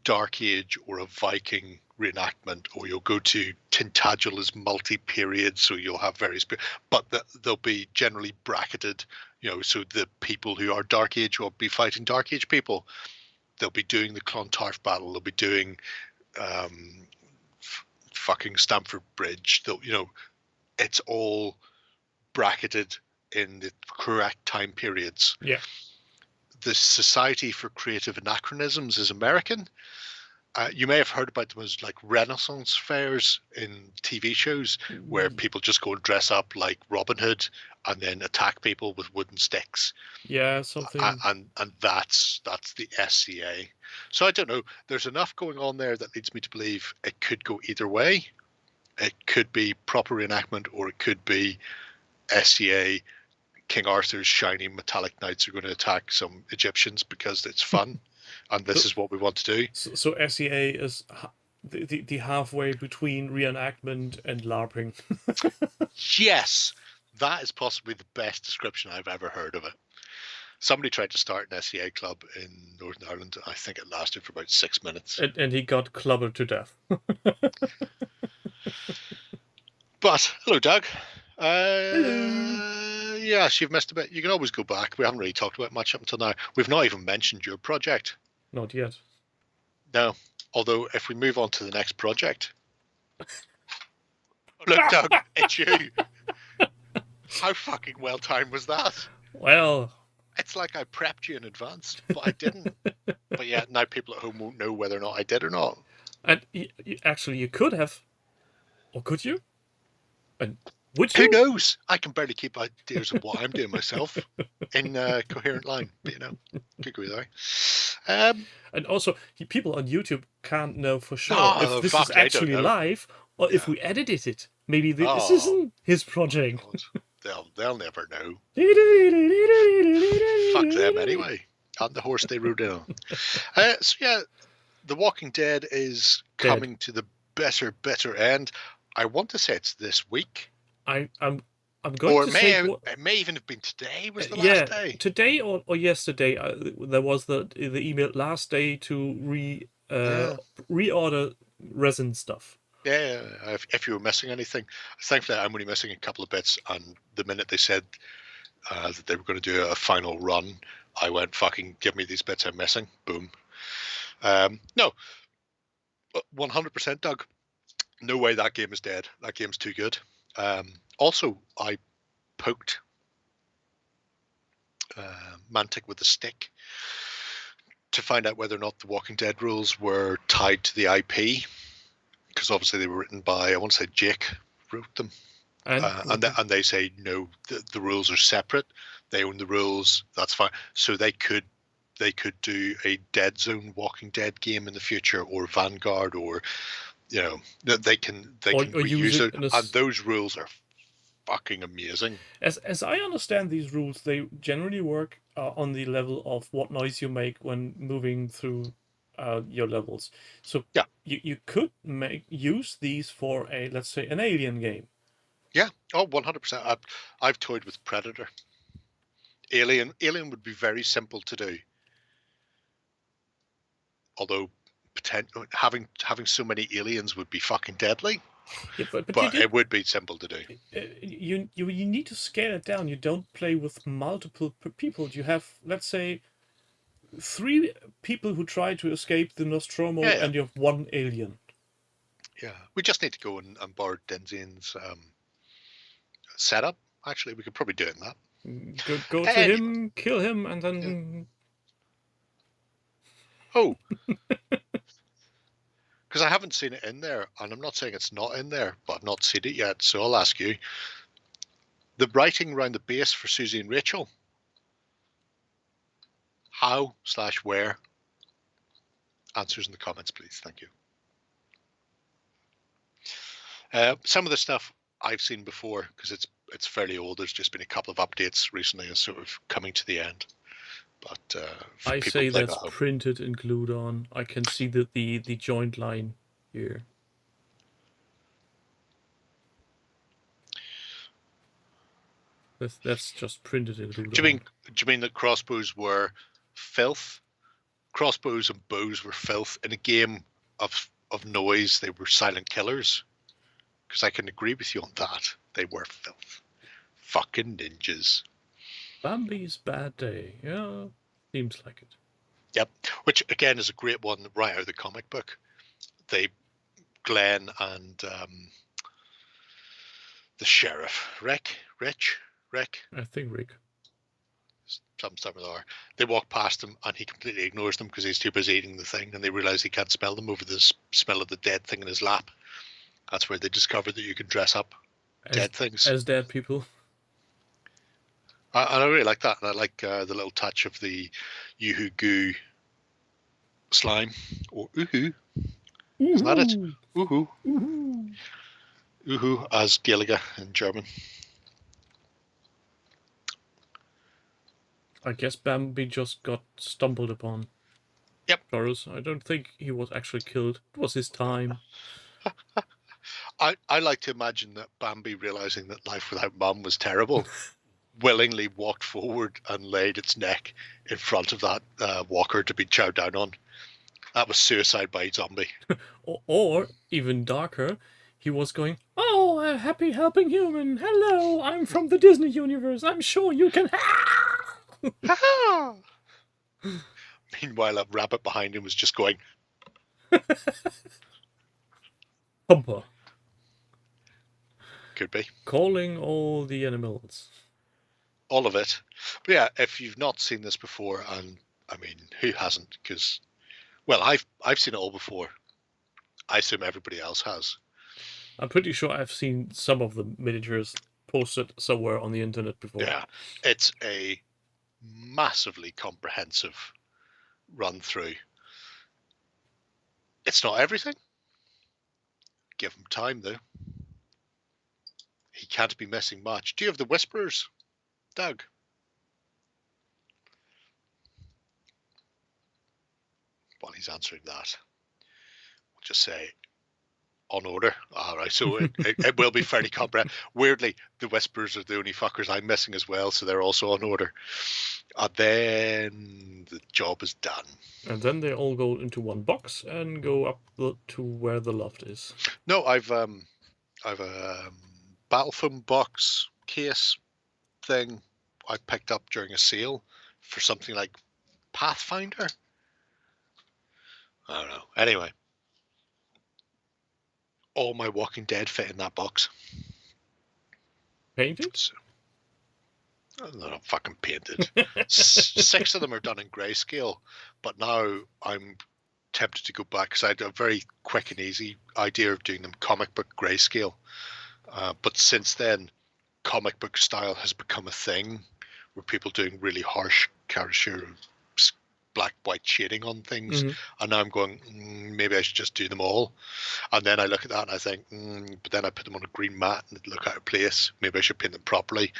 Dark Age or a Viking reenactment, or you'll go to Tintagela's multi-period, so you'll have various, but they'll be generally bracketed, so the people who are Dark Age will be fighting Dark Age people. They'll be doing the Clontarf battle. They'll be doing fucking Stamford Bridge. It's all bracketed in the correct time periods.
Yeah.
The Society for Creative Anachronisms is American, You may have heard about them as like Renaissance fairs in TV shows where people just go and dress up like Robin Hood and then attack people with wooden sticks.
Yeah, something.
And that's the SCA. So I don't know. There's enough going on there that leads me to believe it could go either way. It could be proper reenactment, or it could be SCA. King Arthur's shiny metallic knights are going to attack some Egyptians because it's fun, and this is what we want to do.
So SCA is the halfway between reenactment and LARPing.
Yes, that is possibly the best description I've ever heard of it. Somebody tried to start an SCA club in Northern Ireland. I think it lasted for about 6 minutes.
And he got clobbered to death.
But, hello, Doug.
Hello.
Yes, you've missed a bit. You can always go back. We haven't really talked about much up until now. We've not even mentioned your project.
Not yet.
No. Although, if we move on to the next project. Look, Doug, it's you. How fucking well timed was that?
Well,
it's like I prepped you in advance, but I didn't. But yeah, now people at home won't know whether or not I did or not.
And actually, you could have. Or could you? And would you?
Who knows? I can barely keep ideas of what I'm doing myself in a coherent line. But, you know, could go either way.
And also, people on YouTube can't know for sure if this is
I don't
actually
know.
live or if we edited it. Maybe this isn't his project.
They'll never know. Fuck them anyway. And the horse they rode in on. So yeah, The Walking Dead is coming to the better end. I want to say it's this week.
I'm going to say
it may even have been today. Was the last day?
Today or yesterday? There was the email last day to reorder resin stuff.
Yeah, if you were missing anything. Thankfully, I'm only missing a couple of bits, and the minute they said that they were going to do a final run, I went, fucking give me these bits I'm missing. Boom. No, 100%, Doug. No way that game is dead. That game's too good. Also, I poked Mantic with a stick to find out whether or not the Walking Dead rules were tied to the IP. Because obviously they were written by, I want to say Jake wrote them. And they say, no, the rules are separate. They own the rules. That's fine. So they could do a Dead Zone Walking Dead game in the future, or Vanguard, or, you know, they can reuse it. And those rules are fucking amazing.
As I understand these rules, they generally work on the level of what noise you make when moving through your levels. So yeah, you could use these for let's say an Alien game.
Yeah, 100%. I've toyed with Predator. Alien would be very simple to do. Although having so many aliens would be fucking deadly. Yeah, but it would be simple to do.
You need to scale it down. You don't play with multiple people. You have, let's say, 3 people who try to escape the Nostromo, and you have 1 alien.
Yeah, we just need to go and borrow Denzian's setup. Actually, we could probably do it in that.
Go to him, kill him, and then...
Yeah. Oh. Because I haven't seen it in there, and I'm not saying it's not in there, but I've not seen it yet, so I'll ask you. The writing around the base for Susie and Rachel... How/where? Answers in the comments, please. Thank you. Some of the stuff I've seen before, because it's fairly old. There's just been a couple of updates recently, and sort of coming to the end. But
I say that's printed and glued on. I can see the joint line here. That's just printed and glued on.
Do you mean that crossbows were filth? Crossbows and bows were filth in a game of noise. They were silent killers. Because I can agree with you on that. They were filth. Fucking ninjas.
Bambi's Bad Day. Yeah, seems like it.
Yep. Which again is a great one right out of the comic book. Glenn and the sheriff, Rick.
I think Rick.
some time of the hour. They walk past him and he completely ignores them because he's too busy eating the thing, and they realize he can't smell them over the smell of the dead thing in his lap. That's where they discover that you can dress up dead things.
As dead people.
I really like that, and I like the little touch of the Yoo-hoo goo slime, or oohoo. Is that it? Oohoo. Oohoo, as Gallagher in German.
I guess Bambi just got stumbled upon.
Yep.
Taurus. I don't think he was actually killed. It was his time.
I like to imagine that Bambi, realizing that life without Mum was terrible, willingly walked forward and laid its neck in front of that walker to be chowed down on. That was suicide by zombie.
Or, even darker, he was going, "Oh, a happy helping human. Hello, I'm from the Disney universe. I'm sure you can."
Meanwhile, a rabbit behind him was just going,
Humper.
Could be.
Calling all the animals.
All of it. But yeah, if you've not seen this before, and I mean, who hasn't? Because, well, I've seen it all before. I assume everybody else has.
I'm pretty sure I've seen some of the miniatures posted somewhere on the internet before.
Yeah, it's a massively comprehensive run through. It's not everything. Give him time, though. He can't be missing much. Do you have the Whisperers, Doug? While he's answering that, we'll just say on order. All right, so it will be fairly comprehensive. Weirdly, the Whisperers are the only fuckers I'm missing as well, so they're also on order. And then the job is done.
And then they all go into one box and go up to where the loft is.
No, I've a battle foam box case thing I picked up during a sale for something like Pathfinder. I don't know. Anyway, all my Walking Dead fit in that box.
Painted?
So, they're not fucking painted. 6 of them are done in grayscale, but now I'm tempted to go back because I had a very quick and easy idea of doing them comic book grayscale. But since then, comic book style has become a thing where people doing really harsh caricature black white shading on things, and now I'm going, maybe I should just do them all. And then I look at that and I think, but then I put them on a green mat and they look out of place. Maybe I should paint them properly.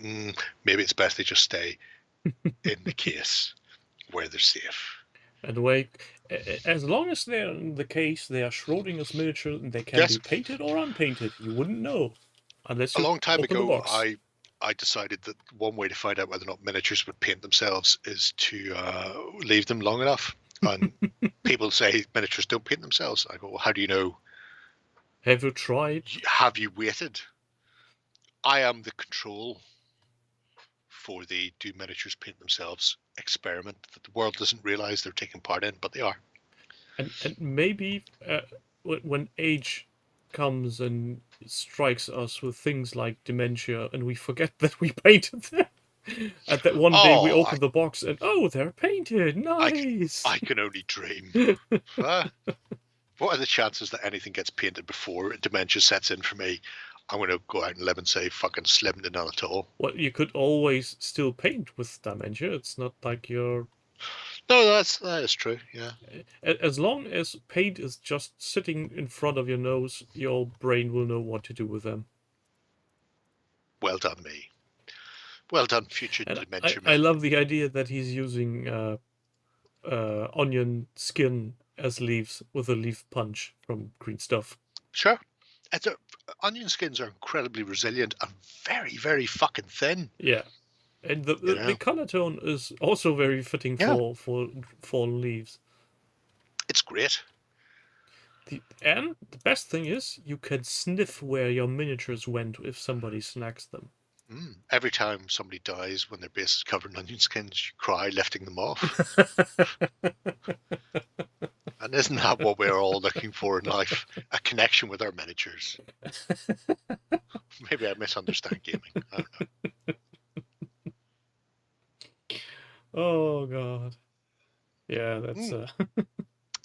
Maybe it's best they just stay in the case where they're safe.
And wait, as long as they're in the case, they are Schrodinger's miniature and they can be painted or unpainted. You wouldn't know unless you
a long time
open the
ago,
box.
I decided that one way to find out whether or not miniatures would paint themselves is to leave them long enough. And people say miniatures don't paint themselves. I go, well, how do you know?
Have you tried?
Have you waited? I am the control for the do miniatures paint themselves experiment that the world doesn't realize they're taking part in, but they are.
And maybe when age comes and strikes us with things like dementia and we forget that we painted them, and that one day we open the box and they're painted. Nice.
I can only dream. What are the chances that anything gets painted before dementia sets in for me? I'm going to go out and live and say fucking slim to none at all.
Well, you could always still paint with dementia. It's not like you're...
No, that is true, yeah.
As long as paint is just sitting in front of your nose, your brain will know what to do with them.
Well done, me. Well done, future dementia.
I love the idea that he's using onion skin as leaves with a leaf punch from Green Stuff.
Sure. Onion skins are incredibly resilient and very, very fucking thin.
Yeah. And the color tone is also very fitting for fallen leaves.
It's great.
And the best thing is, you can sniff where your miniatures went if somebody snacks them.
Every time somebody dies when their base is covered in onion skins, you cry lifting them off. And isn't that what we're all looking for in life? A connection with our miniatures. Maybe I misunderstand gaming. I don't know.
Oh god. Yeah, that's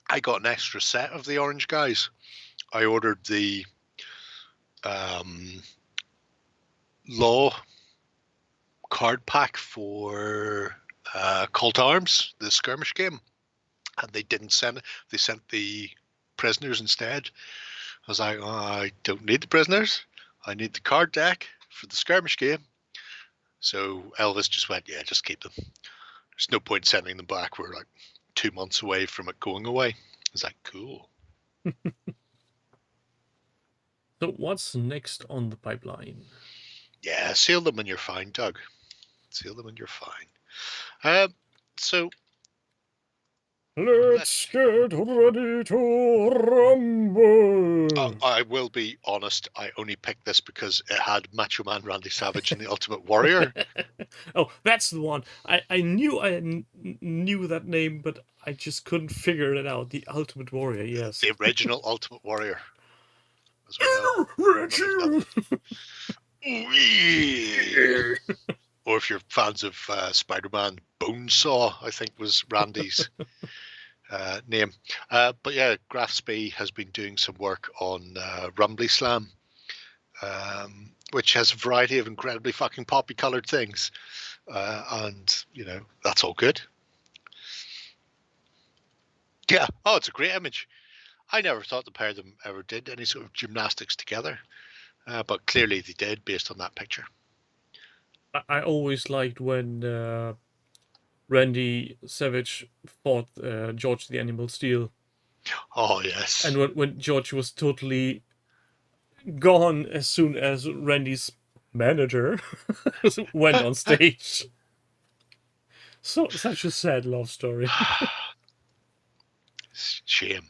I got an extra set of the orange guys. I ordered the law card pack for Cult Arms, the skirmish game, and they didn't send it. They sent the prisoners instead. I was like, oh, I don't need the prisoners. I need the card deck for the skirmish game. So Elvis just went, yeah, just keep them. There's no point sending them back. We're like 2 months away from it going away. I was like, cool.
So what's next on the pipeline?
Yeah, seal them and you're fine, Doug. Seal them and you're fine. So
Let's get ready to rumble.
I will be honest. I only picked this because it had Macho Man Randy Savage and the Ultimate Warrior.
Oh, that's the one. I knew knew that name, but I just couldn't figure it out. The Ultimate Warrior, yes.
The original Ultimate Warrior. As well. Or if you're fans of Spider-Man, Bonesaw, I think was Randy's name. But yeah, GraphSpy has been doing some work on Rumbly Slam, which has a variety of incredibly fucking poppy coloured things. And, you know, that's all good. Yeah. Oh, it's a great image. I never thought the pair of them ever did any sort of gymnastics together. But clearly they did based on that picture.
I always liked when Randy Savage fought George the Animal Steel.
Oh, yes.
And when George was totally gone as soon as Randy's manager went on stage. So such a sad love story.
Shame.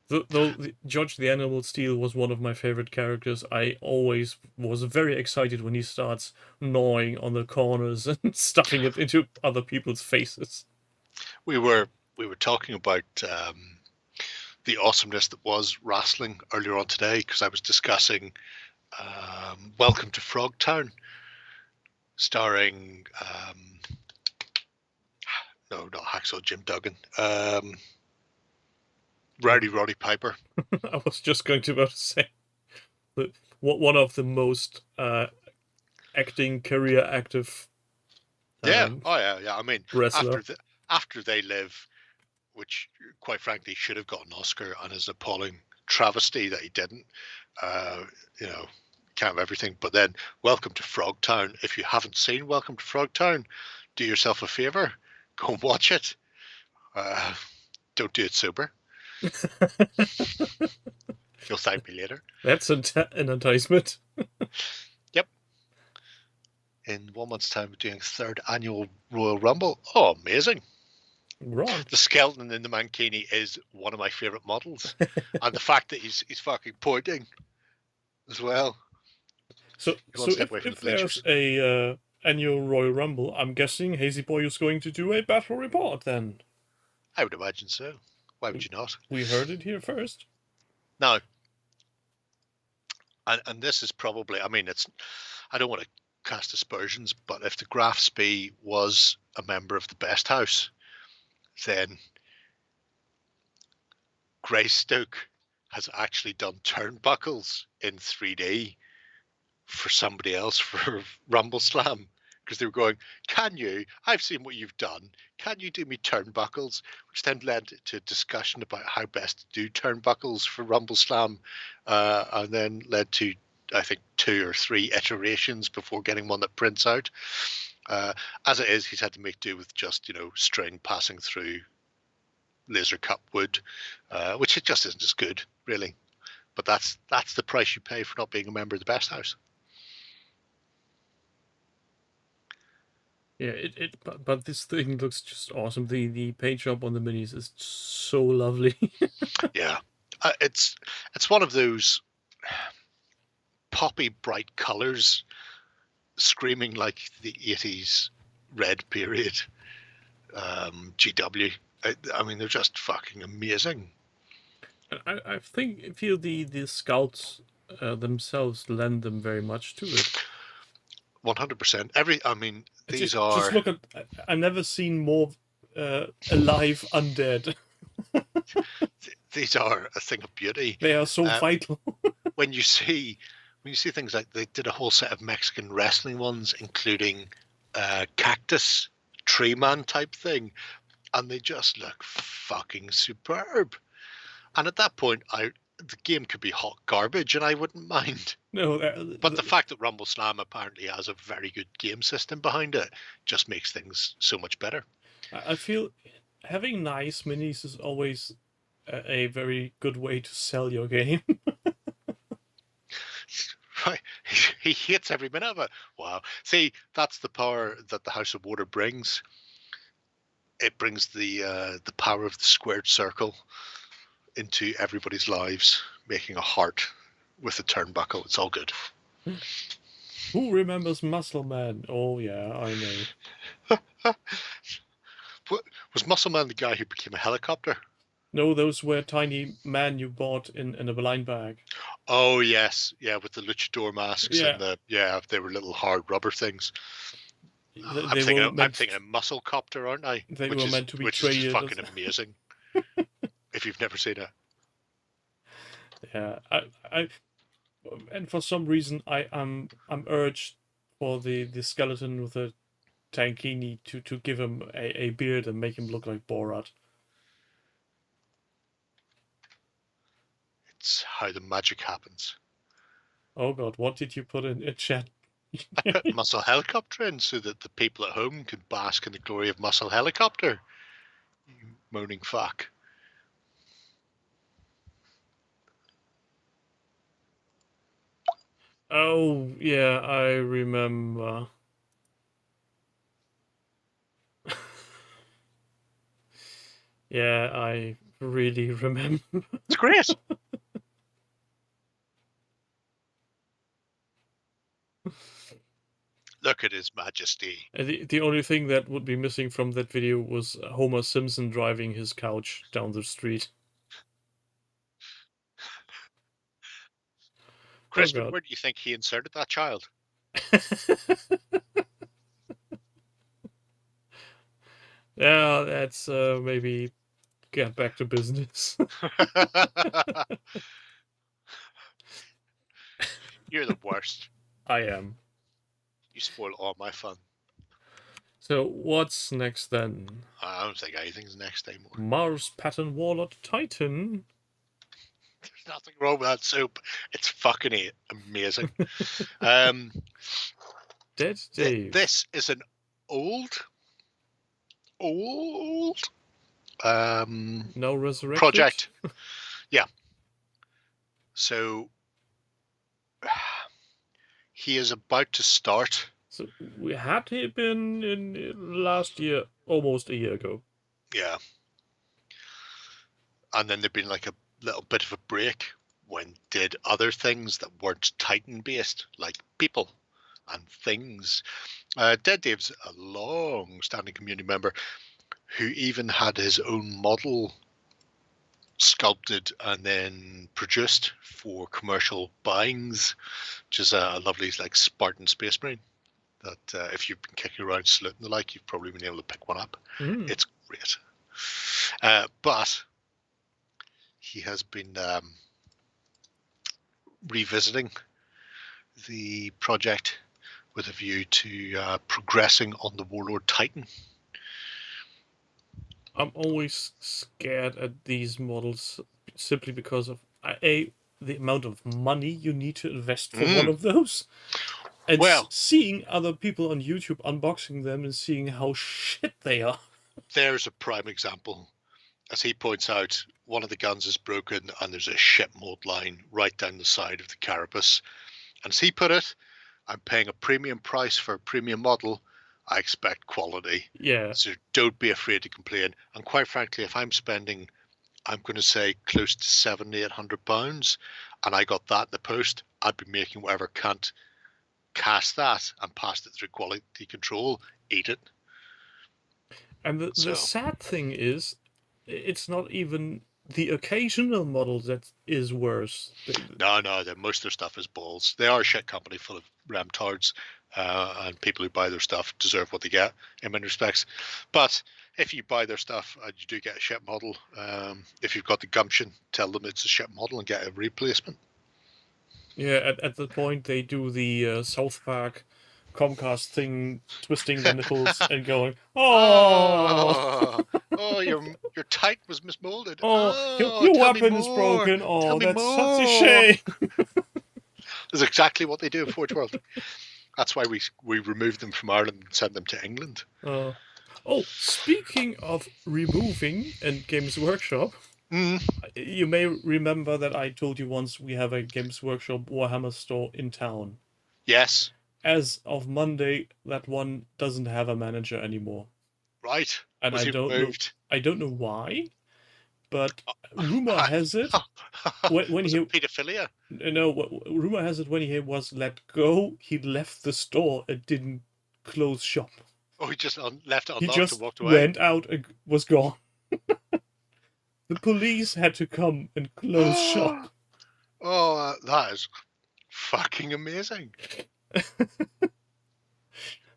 Though George the Animal Steel was one of my favorite characters, I always was very excited when he starts gnawing on the corners and stuffing it into other people's faces.
We were talking about the awesomeness that was wrestling earlier on today because I was discussing Welcome to Frogtown, starring no, not Hacksaw Jim Duggan. Rowdy Roddy Piper.
I was just going to about to say that one of the most acting career active.
Yeah. I mean,
wrestler.
after They Live, which quite frankly should have got an Oscar and is an appalling travesty that he didn't. You know, can't have everything. But then Welcome to Frogtown. If you haven't seen Welcome to Frogtown, do yourself a favor, go and watch it. Don't do it sober. You'll thank me later.
That's an enticement.
Yep. In 1 month's time, we're doing 3rd annual Royal Rumble. Oh, amazing.
Wrong.
The skeleton in the mankini is one of my favourite models. And the fact that he's fucking pointing as well.
So if there's a annual Royal Rumble, I'm guessing Hazy Boy is going to do a battle report then.
I would imagine so. Why would you not?
We heard it here first.
No. And this is probably, I mean, I don't want to cast aspersions, but if the GraphSpy was a member of the Best House, then Greystoke has actually done turnbuckles in 3D for somebody else for Rumble Slam. Because they were going, I've seen what you've done, can you do me turnbuckles? Which then led to a discussion about how best to do turnbuckles for Rumble Slam, and then led to, I think, 2 or 3 iterations before getting one that prints out. As it is, he's had to make do with just, string passing through laser cut wood, which it just isn't as good, really. But that's the price you pay for not being a member of the Best House.
Yeah, but this thing looks just awesome. The paint job on the minis is so lovely.
Yeah, it's one of those poppy bright colors, screaming like the 80s red period GW. I mean, they're just fucking amazing.
I feel the sculpts themselves lend them very much to it.
100%. I mean, these
Just
are
look at. I've never seen more alive undead.
these are a thing of beauty.
They are so
Uh,
vital.
when you see things like they did a whole set of Mexican wrestling ones, including cactus tree man type thing, and they just look fucking superb. And at that point, the game could be hot garbage, and I wouldn't mind.
No,
But the fact that Rumble Slam apparently has a very good game system behind it just makes things so much better.
I feel having nice minis is always a very good way to sell your game.
Right, he hates every minute of it. Wow. See, that's the power that the House of Water brings. It brings the power of the squared circle into everybody's lives, making a heart with a turnbuckle. It's all good.
Who remembers Muscle Man? Oh yeah, I know.
Was Muscle Man the guy who became a helicopter?
No, those were tiny men you bought in a blind bag.
Oh yes, yeah, with the luchador masks
Yeah.
and they were little hard rubber things. I'm thinking a muscle copter, aren't I?
They were meant to be
which is
traded.
fucking amazing. If you've never seen it.
Yeah, and for some reason I'm urged for the skeleton with a tankini to give him a beard and make him look like Borat.
It's how the magic happens.
Oh god, what did you put in chat?
I put muscle helicopter in so that the people at home can bask in the glory of muscle helicopter. You moaning fuck.
Oh yeah, I remember. Yeah, I really remember.
It's great. Look at His Majesty.
The only thing that would be missing from that video was Homer Simpson driving his couch down the street.
Crispin,
Oh,
where do you think he inserted that child?
Yeah, that's maybe get back to business.
You're the worst.
I am.
You spoil all my fun.
So what's next then?
I don't think anything's next anymore.
Mars Pattern Warlord Titan.
There's nothing wrong with that soup. It's fucking amazing.
Dead Dave.
This is an old
No Resurrected
project. Yeah. So he is about to start.
So we had been in last year, almost a year ago.
Yeah. And then there'd been like a little bit of a break when did other things that weren't Titan based, like people and things. Dead Dave's a long-standing community member who even had his own model sculpted and then produced for commercial buyings, which is a lovely like Spartan Space Marine that if you've been kicking around Sloot and the like, you've probably been able to pick one up. It's great. But he has been revisiting the project with a view to progressing on the Warlord Titan.
I'm always scared at these models simply because of the amount of money you need to invest for one of those. And seeing other people on YouTube unboxing them and seeing how shit they are.
There's a prime example. As he points out, one of the guns is broken and there's a ship mold line right down the side of the carapace. And as he put it, I'm paying a premium price for a premium model. I expect quality.
Yeah.
So don't be afraid to complain. And quite frankly, if I'm spending, I'm going to say close to £700-800, and I got that in the post, I'd be making whatever can't cast that and pass it through quality control. Eat it.
And the sad thing is, it's not even the occasional model that is worse.
No, most of their stuff is balls. They are a shit company full of ramtards. and people who buy their stuff deserve what they get in many respects. But if you buy their stuff and you do get a ship model, if you've got the gumption, tell them it's a ship model and get a replacement.
Yeah, at the point they do the South Park Comcast thing, twisting their nipples and going, "Oh,
Your tight was mismolded.
your
Tell me
weapon is
more.
broken.
Tell
Oh,
me
that's
more.
such a shame."
That's exactly what they do in Forge World. That's why we removed them from Ireland and sent them to England.
Speaking of removing and Games Workshop, you may remember that I told you once we have a Games Workshop Warhammer store in town.
Yes.
As of Monday, that one doesn't have a manager anymore.
Right.
And I don't know why, but rumor has it when he
pedophilia.
No, rumor has it when he was let go, he left the store and didn't close shop.
Oh, he just left it unlocked
He just
and walked away.
went out and was gone. The police had to come and close shop.
Oh, that is fucking amazing.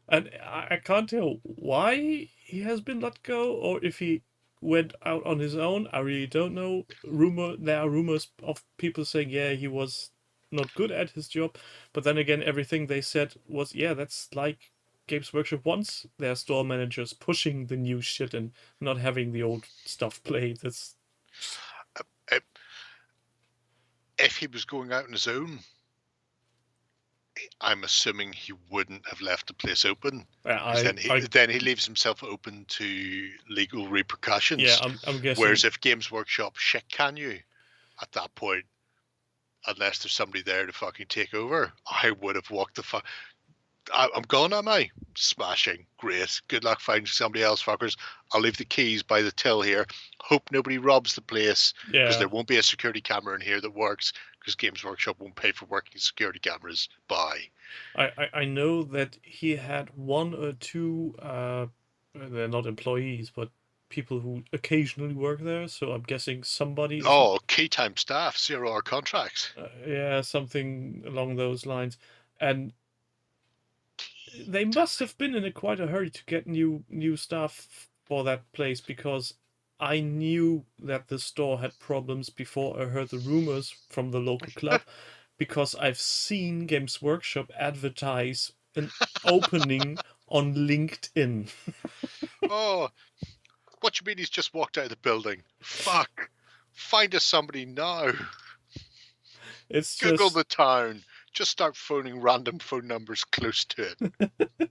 And I can't tell why he has been let go or if he went out on his own. I really don't know. There are rumors of people saying, yeah, he was not good at his job. But then again, everything they said was, yeah, that's like Games Workshop wants their store managers pushing the new shit and not having the old stuff played. That's...
If he was going out on his own, I'm assuming he wouldn't have left the place open. Then he leaves himself open to legal repercussions.
Yeah, I'm guessing.
Whereas if Games Workshop shit can you, at that point, unless there's somebody there to fucking take over, I would have walked the fuck. I'm gone, am I? Smashing. Great. Good luck finding somebody else, fuckers. I'll leave the keys by the till here. Hope nobody robs the place. Because there won't be a security camera in here that works. Because Games Workshop won't pay for working security cameras. Bye.
I know that he had one or two, they're not employees, but people who occasionally work there. So I'm guessing somebody...
Oh, key time staff, 0-hour contracts.
Yeah, something along those lines. And they must have been in quite a hurry to get new staff for that place, because I knew that the store had problems before I heard the rumors from the local club, because I've seen Games Workshop advertise an opening on LinkedIn.
Oh, what you mean he's just walked out of the building? Fuck. Find us somebody now.
It's
Google
just...
the town. Just start phoning random phone numbers close to it.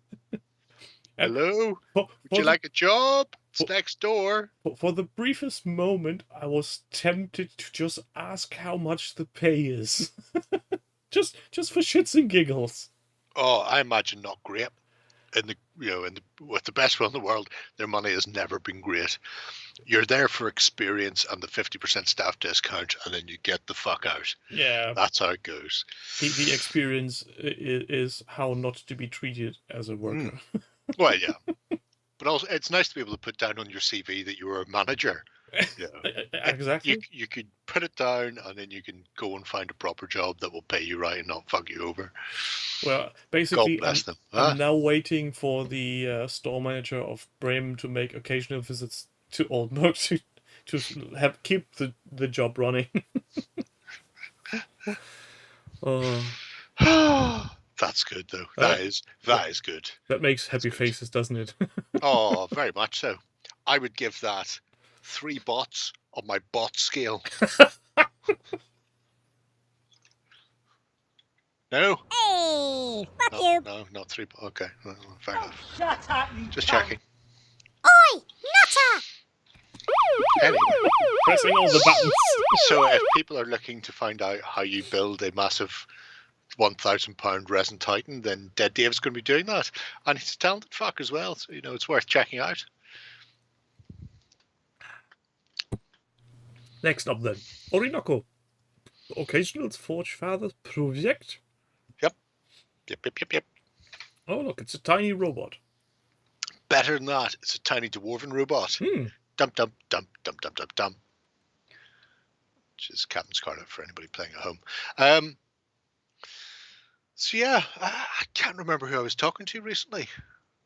Hello? Would you like a job? It's next door.
For the briefest moment, I was tempted to just ask how much the pay is. just for shits and giggles.
Oh, I imagine not great. With the best one in the world, their money has never been great. You're there for experience and the 50% staff discount, and then you get the fuck out.
Yeah.
That's how it goes.
The experience is how not to be treated as a worker.
Well, yeah. But also, it's nice to be able to put down on your CV that you were a manager. Yeah.
Exactly.
You could put it down, and then you can go and find a proper job that will pay you right and not fuck you over.
Well, basically,
God bless them.
I'm now waiting for the store manager of Bremen to make occasional visits to Oldenburg to keep the job running.
That's good, though. That is good.
That makes happy faces, doesn't it?
Oh, very much so. I would give that 3 bots on my bot scale. No?
Hey! Fuck you!
No, not 3. Okay, fair enough.
Shut up, you
Just checking.
Oi! Nutter!
Anyway.
Pressing all the buttons.
So if people are looking to find out how you build a massive £1,000 resin titan, then Dead Dave's going to be doing that. And he's a talented fuck as well, so it's worth checking out.
Next up then, Orinoco. Occasional Forge Father project.
Yep.
Oh look, it's a tiny robot.
Better than that, it's a tiny dwarven robot. Dump. Which is Captain Scarlet for anybody playing at home. So yeah, I can't remember who I was talking to recently.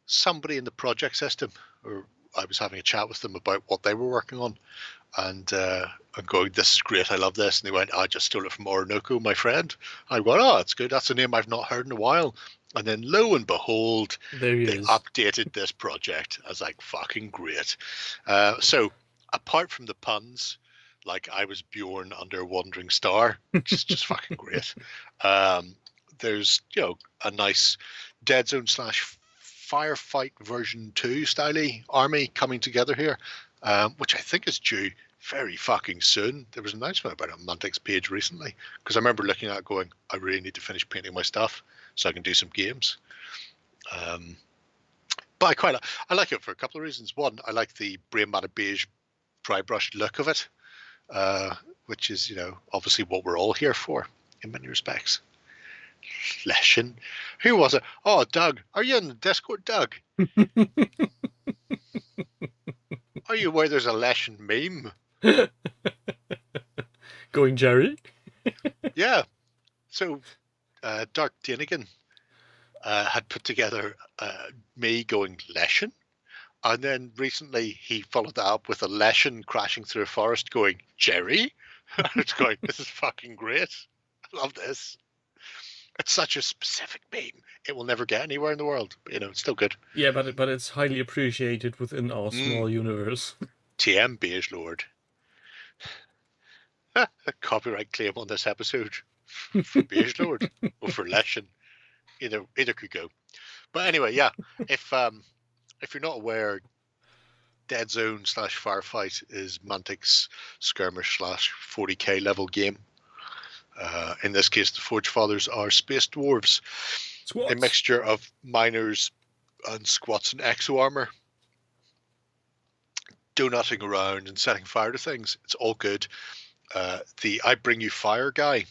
Somebody in the project system, or I was having a chat with them about what they were working on, and I'm going, "This is great, I love this." And they went, "I just stole it from Orinoco, my friend." I went, "Oh, that's good. That's a name I've not heard in a while." And then lo and behold,
There he
they
is.
updated this project. I was like, "Fucking great!" So apart from the puns, like I was Bjorn under a wandering star, which is just fucking great. There's a nice Dead Zone / Firefight version 2 styly army coming together here, which I think is due very fucking soon. There was an announcement about it on Mantic's page recently, because I remember looking at it going, I really need to finish painting my stuff so I can do some games. But I like it for a couple of reasons. One, I like the brain matter beige dry brush look of it, which is obviously what we're all here for in many respects. Leshen. Who was it? Oh, Doug. Are you in the Discord, Doug? Are you aware there's a Leshen meme?
Going Jerry?
Yeah. So, Dark Danigan had put together me going Leshen, and then recently he followed that up with a Leshen crashing through a forest going, Jerry? I was going, this is fucking great. I love this. It's such a specific meme. It will never get anywhere in the world, but it's still good.
Yeah, but it's highly appreciated within our small universe.
TM Beige Lord. A copyright claim on this episode for Beige Lord or for Leshen. Either could go. But anyway, yeah. If you're not aware, Dead Zone / Firefight is Mantic's skirmish / 40k level game. In this case, the Forge Fathers are space dwarves,
Squats.
a mixture of miners and squats and exo armor, donutting around and setting fire to things. It's all good. The I Bring You Fire guy,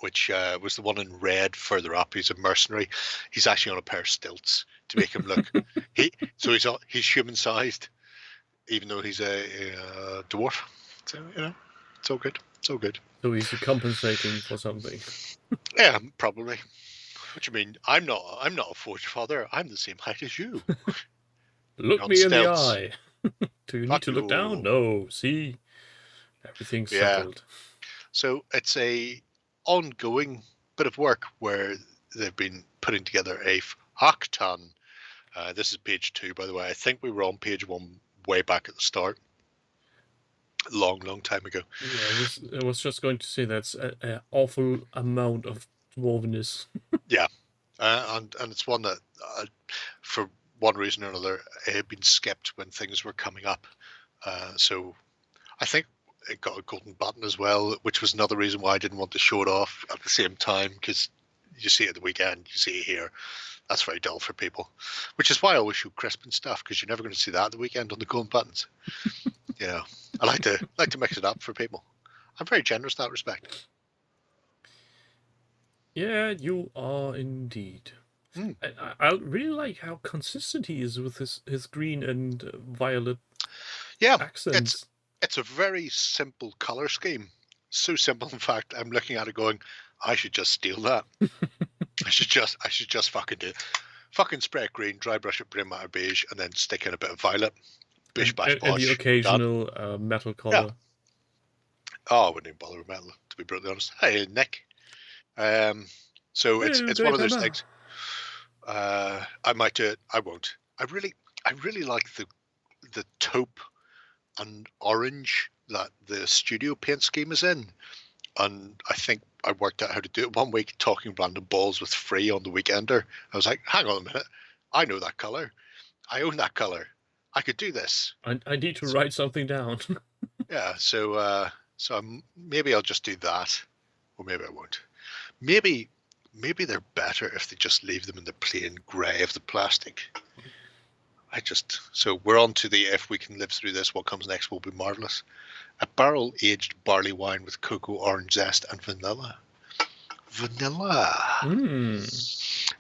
which was the one in red further up. He's a mercenary. He's actually on a pair of stilts to make him look. He's human sized, even though he's a dwarf. So it's all good. It's all good.
So he's compensating for something.
Yeah, probably. What do you mean? I'm not a Forge Father. I'm the same height as you.
Look
Not
me in the
stilts.
eye. Do you need
Fuck
to look
you.
down? No. See? Everything's
Yeah.
settled.
So it's a ongoing bit of work where they've been putting together a fuck ton. This is page 2, by the way. I think we were on page 1 way back at the start. Long time ago.
Yeah, I was just going to say that's an awful amount of dwarvenness.
Yeah. And it's one that, for one reason or another, it had been skipped when things were coming up. So I think it got a golden button as well, which was another reason why I didn't want to show it off at the same time, because you see it at the weekend, you see it here. That's very dull for people, which is why I always show crisp and stuff, because you're never going to see that at the weekend on the golden buttons. I like to mix it up for people. I'm very generous in that respect.
Yeah, you are indeed. I really like how consistent he is with his green and violet accents.
It's a very simple color scheme. So simple, in fact, I'm looking at it going, I should just steal that. I should just fucking do it. Fucking spray it green, dry brush it brain matter beige, and then stick in a bit of violet. Bish bash bosh.
And the occasional metal color.
Yeah. Oh, I wouldn't even bother with metal, to be brutally honest. Hey, Nick. So it's one of those things. I might do it. I won't. I really like the taupe and orange that the studio paint scheme is in, and I think I worked out how to do it one week, talking random balls with Free on the Weekender. I was like, hang on a minute, I know that color, I own that color, I could do this.
I need to write something down.
Yeah, so maybe I'll just do that, or maybe I won't. Maybe they're better if they just leave them in the plain grey of the plastic. So we're on to the if we can live through this, what comes next will be marvellous. A barrel-aged barley wine with cocoa, orange zest, and vanilla. Vanilla.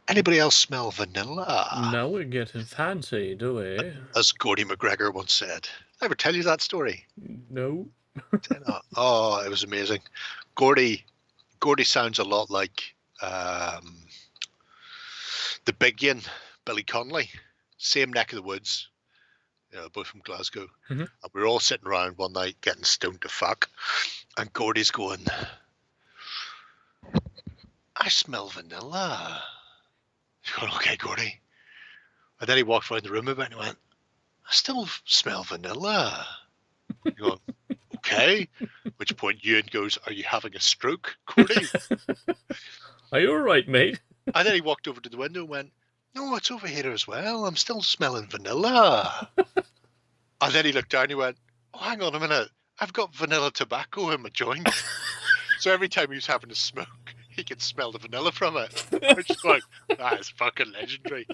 Anybody else smell vanilla?
Now we're getting fancy, do we?
As Gordy McGregor once said. Did I ever tell you that story?
No.
Oh, it was amazing. Gordy Gordy sounds a lot like the big yin, Billy Connolly. Same neck of the woods. Both from Glasgow.
Mhm.
And we were all sitting around one night getting stoned to fuck. And Gordy's going, I smell vanilla. He's going, okay, Gordy. And then he walked around the room a bit and he went, I still smell vanilla. You're going, okay. At which point Ewan goes, are you having a stroke, Gordy?
Are you alright, mate?
And then he walked over to the window and went, no, it's over here as well. I'm still smelling vanilla. And then he looked down and he went, oh, hang on a minute. I've got vanilla tobacco in my joint. So every time he was having a smoke, he could smell the vanilla from it. Which is like, that is fucking legendary.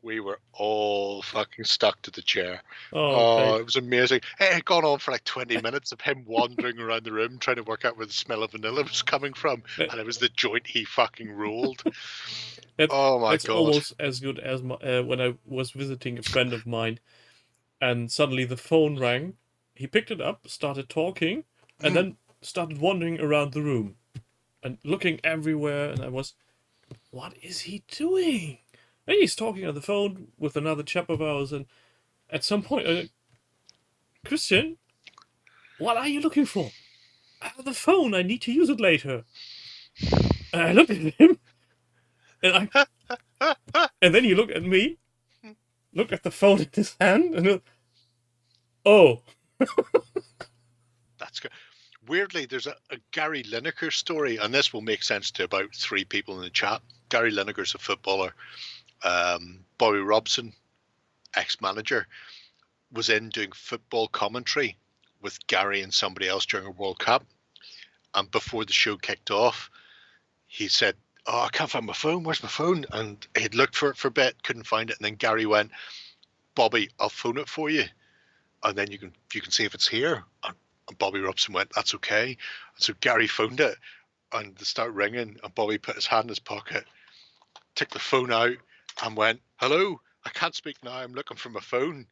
We were all fucking stuck to the chair.
Oh,
It was amazing. It had gone on for like 20 minutes of him wandering around the room trying to work out where the smell of vanilla was coming from. And it was the joint he fucking rolled. Oh my
That's
God.
almost as good as when I was visiting a friend of mine, and suddenly the phone rang. He picked it up, started talking, and then started wandering around the room and looking everywhere. And I was, what is he doing? And he's talking on the phone with another chap of ours. And at some point, I Christian, what are you looking for? I have the phone. I need to use it later. And I look at him, and and then you look at me, look at the phone in his hand, and oh.
That's good. Weirdly, there's a Gary Lineker story, and this will make sense to about 3 people in the chat. Gary Lineker's a footballer. Bobby Robson, ex-manager, was in doing football commentary with Gary and somebody else during a World Cup. And before the show kicked off, he said, oh, I can't find my phone. Where's my phone? And he'd looked for it for a bit, couldn't find it. And then Gary went, Bobby, I'll phone it for you. And then you can see if it's here. And Bobby Robson went, that's okay. And so Gary phoned it, and they start ringing, and Bobby put his hand in his pocket, took the phone out, and went, hello, I can't speak now, I'm looking for my phone.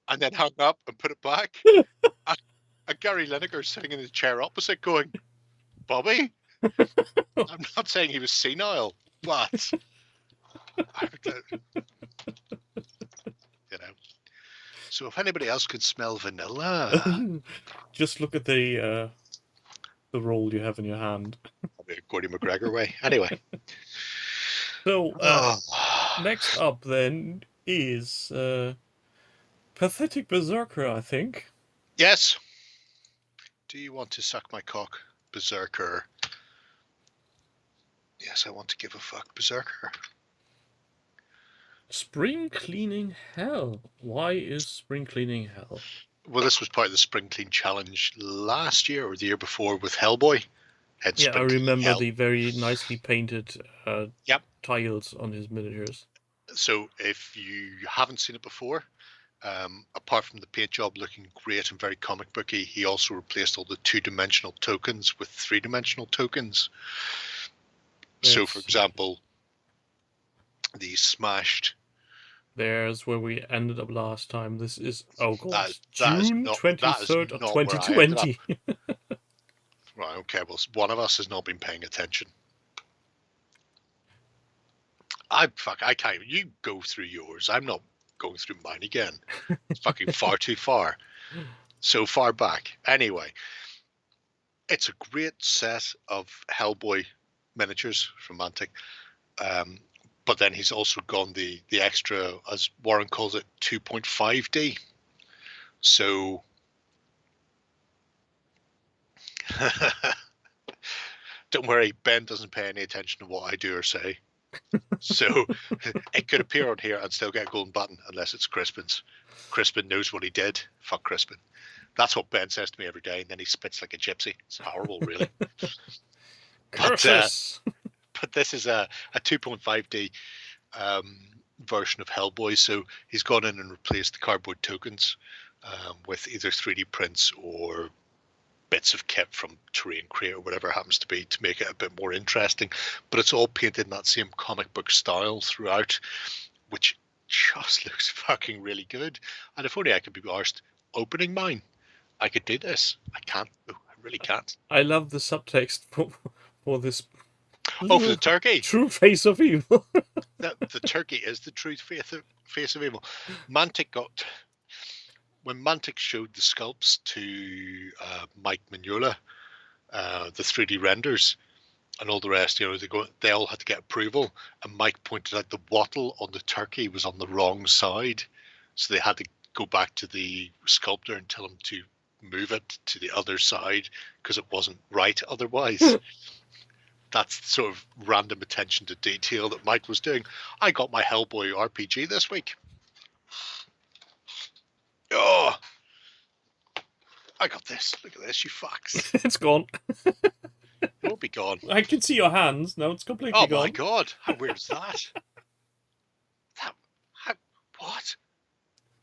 And then hung up and put it back. and Gary Lineker sitting in the chair opposite going, Bobby? I'm not saying he was senile, but So if anybody else could smell vanilla,
just look at the roll you have in your hand.
probably a Gordy McGregor way. Anyway,
So next up then is Pathetic Berserker, I think.
Yes. Do you want to suck my cock, Berserker? Yes, I want to give a fuck, Berserker.
Spring cleaning hell. Why is spring cleaning hell?
Well, this was part of the Spring Clean Challenge last year or the year before with Hellboy.
Yeah, I remember the very nicely painted tiles on his miniatures.
So if you haven't seen it before, apart from the paint job looking great and very comic booky, he also replaced all the 2-dimensional tokens with 3-dimensional tokens. So, for example, the smashed.
There's where we ended up last time. This is
that
June 23rd of 2020.
Right, okay, well, one of us has not been paying attention. I can't. You go through yours. I'm not going through mine again. It's fucking far too far. So far back. Anyway, it's a great set of Hellboy miniatures from Mantic. But then he's also gone the extra, as Warren calls it, 2.5D. So don't worry, Ben doesn't pay any attention to what I do or say. So it could appear on here and still get a golden button unless it's Crispin's. Crispin knows what he did. Fuck Crispin. That's what Ben says to me every day, and then he spits like a gypsy. It's horrible, really. But this is a 2.5D version of Hellboy. So he's gone in and replaced the cardboard tokens with either 3D prints or bits of kit from Terrain Crate or whatever it happens to be to make it a bit more interesting. But it's all painted in that same comic book style throughout, which just looks fucking really good. And if only I could be arsed opening mine, I could do this. I can't. No, I really can't.
I love the subtext for this.
Oh, for the turkey.
True face of evil.
The turkey is the true face of evil. Mantic when Mantic showed the sculpts to Mike Mignola, the 3D renders and all the rest, they all had to get approval, and Mike pointed out the wattle on the turkey was on the wrong side, so they had to go back to the sculptor and tell him to move it to the other side because it wasn't right otherwise. That's the sort of random attention to detail that Mike was doing. I got my Hellboy RPG this week. Oh, I got this. Look at this, you fucks.
It's gone.
It won't be gone.
I can see your hands. No, it's completely gone.
Oh my god, how weird is that? What?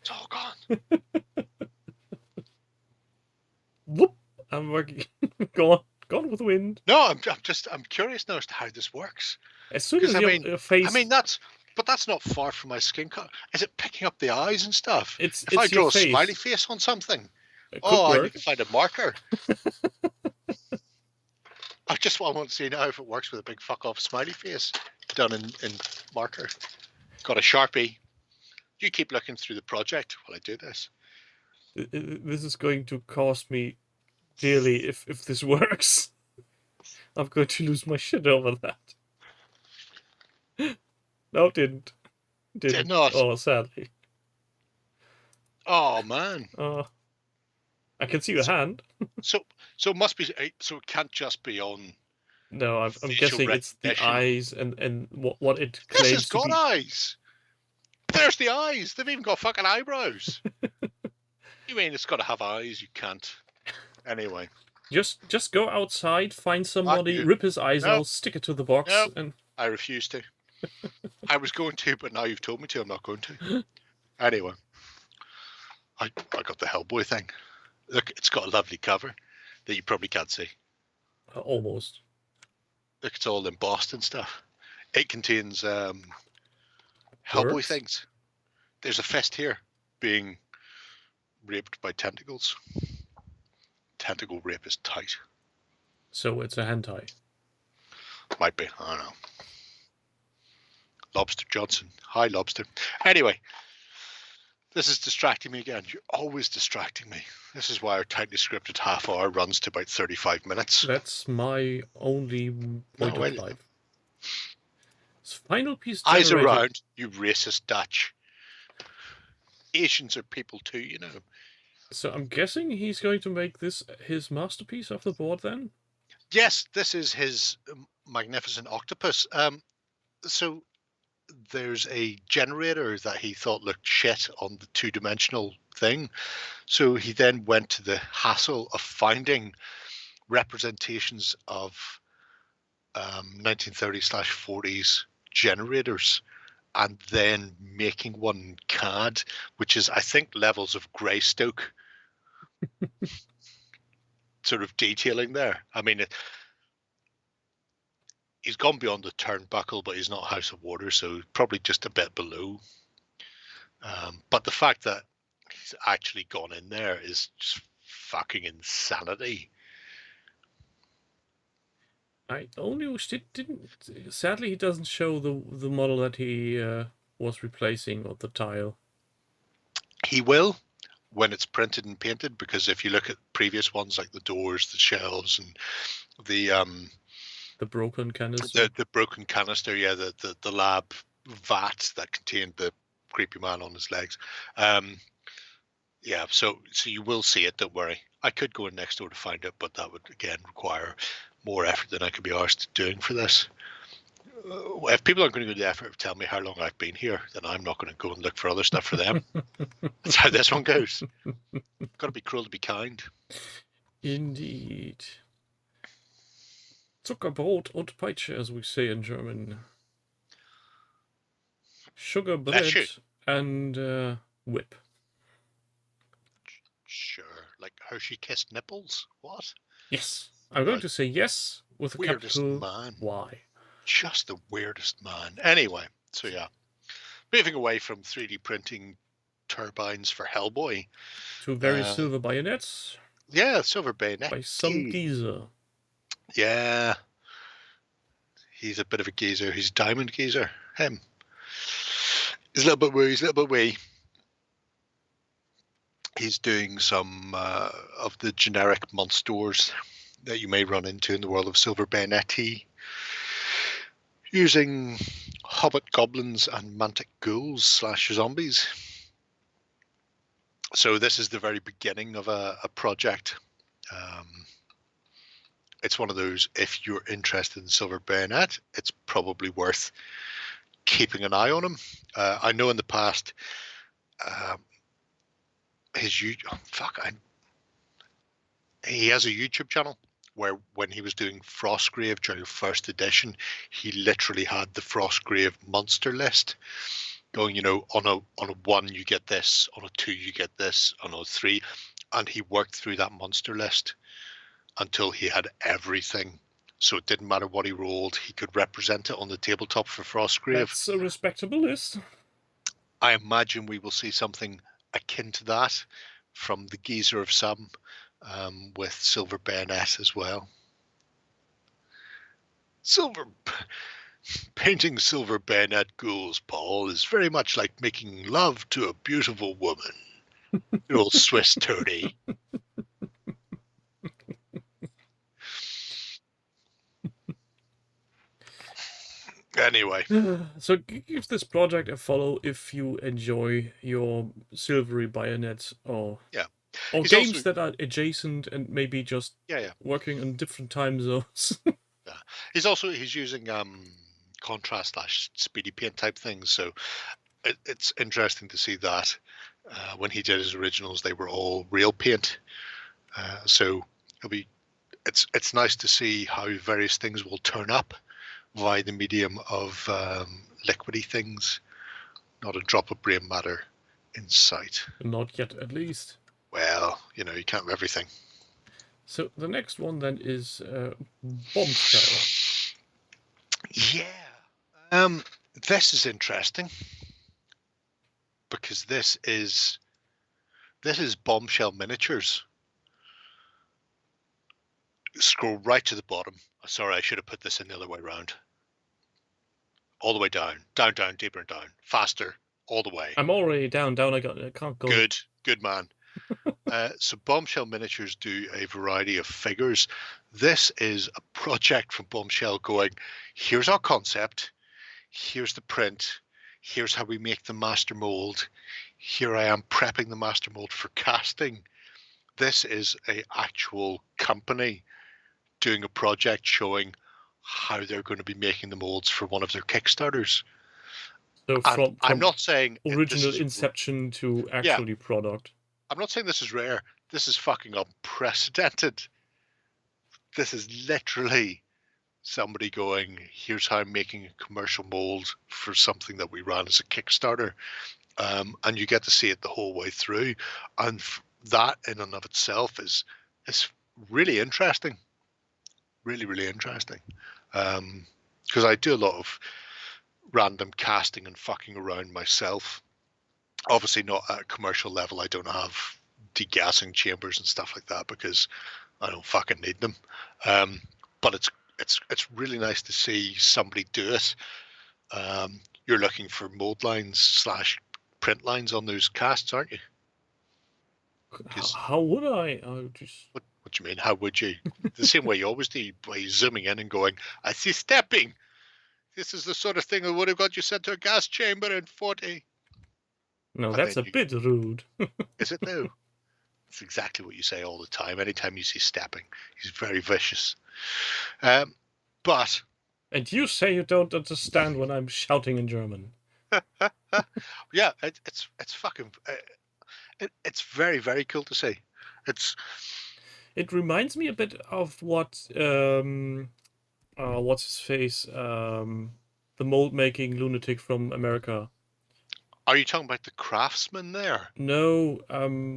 It's all gone.
Whoop! I'm working. Gone with the wind.
No, I'm curious now as to how this works.
As soon as your face.
But that's not far from my skin color. Is it picking up the eyes and stuff?
If
I draw
your
a
face.
smiley face on something,
I
need to find a marker. I want to see now if it works with a big fuck off smiley face done in marker. Got a Sharpie. You keep looking through the project while I do this.
This is going to cost me dearly if this works. I'm going to lose my shit over that. No, it didn't.
Did not.
Oh, sadly.
Oh man.
I can see the hand.
So it must be. So it can't just be on.
No, I'm
facial
guessing it's the
recognition.
eyes and what it claims
This has
to
got
be.
eyes. There's the eyes. They've even got fucking eyebrows. You mean it's got to have eyes? You can't. Anyway.
Just go outside, find somebody,
you.
rip his eyes
Nope.
out, stick it to the box,
Nope.
and
I refuse to. I was going to, but now you've told me to. I'm not going to. Anyway, I got the Hellboy thing. Look, it's got a lovely cover that you probably can't see.
almost.
Look, it's all embossed and stuff. It contains Hellboy
Works?
things. There's a fist here being raped by tentacles. Tentacle rape is tight.
So it's a hentai.
Might be. I don't know. Lobster Johnson. Hi, Lobster. Anyway, this is distracting me again. You're always distracting me. This is why our tightly scripted half hour runs to about 35 minutes.
That's my only point
well,
of life. Final piece
Eyes
generated.
around, you racist Dutch. Asians are people too, you know.
So I'm guessing he's going to make this his masterpiece of the board then?
Yes, this is his magnificent octopus. So there's a generator that he thought looked shit on the two-dimensional thing. So he then went to the hassle of finding representations of 1930s/40s generators and then making one in CAD, which is, I think, levels of Greystoke sort of detailing there. I mean, he's gone beyond the turnbuckle, but he's not House of Water, so probably just a bit below. But the fact that he's actually gone in there is just fucking insanity.
I only wish it didn't. Sadly, he doesn't show the model that he was replacing or the tile.
He will when it's printed and painted, because if you look at previous ones like the doors, the shelves, and
The broken canister.
the broken canister, yeah, the lab vat that contained the creepy man on his legs. Yeah, so you will see it, don't worry. I could go in next door to find it, but that would again require more effort than I could be arsed doing for this. If people aren't going to go to the effort of telling me how long I've been here, then I'm not going to go and look for other stuff for them. That's how this one goes. Got to be cruel to be kind.
Indeed. Zuckerbrot und Peitsche, as we say in German. Sugar
Bless
bread
you.
and whip.
Sure, like Hershey kissed nipples. What?
Yes. I'm going
Right.
to say yes with a
Weirdest
capital
man.
Y.
Just the weirdest man. Anyway, so yeah, moving away from 3D printing turbines for Hellboy.
Two very silver bayonets
Yeah, silver bayonet.
by some geezer.
Yeah. He's a bit of a geezer. He's a diamond geezer. Him. He's a little bit wee. He's a little bit wee. He's doing some of the generic monsters that you may run into in the world of Silver Bayonet tea, using hobbit goblins and mantic ghouls / zombies. So this is the very beginning of a project. It's one of those, if you're interested in Silver Bayonet, it's probably worth keeping an eye on him. I know in the past, he has a YouTube channel where when he was doing Frostgrave during first edition, he literally had the Frostgrave monster list going, you know, on a 1 you get this, on a 2 you get this, on a 3, and he worked through that monster list until he had everything. So it didn't matter what he rolled, he could represent it on the tabletop for Frostgrave.
That's a respectable list.
I imagine we will see something akin to that from the geezer of some, with Silver Bayonet as well. Painting Silver Bayonet ghouls, Paul, is very much like making love to a beautiful woman. Your old Swiss toady. Anyway.
So give this project a follow if you enjoy your silvery bayonets or
He's
games
also,
that are adjacent and maybe just working in different time zones.
He's using contrast / speedy paint type things, so it's interesting to see that. When he did his originals, they were all real paint, so it's nice to see how various things will turn up via the medium of liquidy things. Not a drop of brain matter in sight.
Not yet, at least.
Well, you know, you can't have everything.
So the next one then is Bombshell.
Yeah. This is interesting because this is Bombshell Miniatures. Scroll right to the bottom. Sorry, I should have put this in the other way around. All the way down, down, deeper and down, faster, all the way.
I'm already down. I can't go.
Good man. So Bombshell Miniatures do a variety of figures. This is a project from Bombshell going, here's our concept, here's the print, here's how we make the master mold, here I am prepping the master mold for casting. This is an actual company doing a project showing how they're going to be making the molds for one of their Kickstarters.
So from
I'm not saying
original inception to actually product.
I'm not saying this is rare. This is fucking unprecedented. This is literally somebody going, here's how I'm making a commercial mold for something that we ran as a Kickstarter. And you get to see it the whole way through. And that in and of itself is really interesting. Really, really interesting. Because I do a lot of random casting and fucking around myself. Obviously not at a commercial level. I don't have degassing chambers and stuff like that because I don't fucking need them. But it's really nice to see somebody do it. You're looking for mold lines / print lines on those casts, aren't you?
How would I?
What do you mean? How would you? The same way you always do, by zooming in and going, I see stepping. This is the sort of thing that would have got you sent to a gas chamber in 40.
No,
And
that's a bit rude.
Is it though? It's exactly what you say all the time. Anytime you see stepping, he's very vicious. But
and you say you don't understand when I'm shouting in German.
Yeah, it's fucking. It's very, very cool to see.
It reminds me a bit of what what's his face, the mold making lunatic from America.
Are you talking about the craftsman there?
No.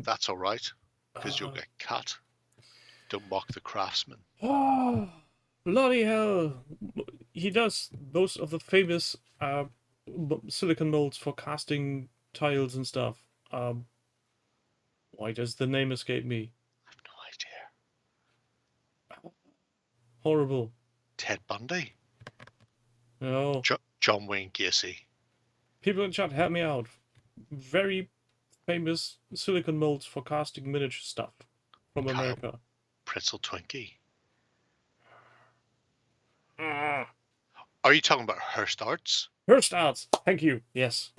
That's all right, because you'll get cut. Don't mock the craftsman.
Oh, bloody hell! He does most of the famous silicon molds for casting tiles and stuff. Why does the name escape me?
I have no idea.
Horrible.
Ted Bundy.
Oh,
John Wayne Gacy.
people in chat, help me out. Very famous silicon molds for casting miniature stuff from
Kyle
America.
Pretzel Twinkie.
Ah,
Are you talking about Hearst Arts?
Hearst Arts. Thank you. Yes.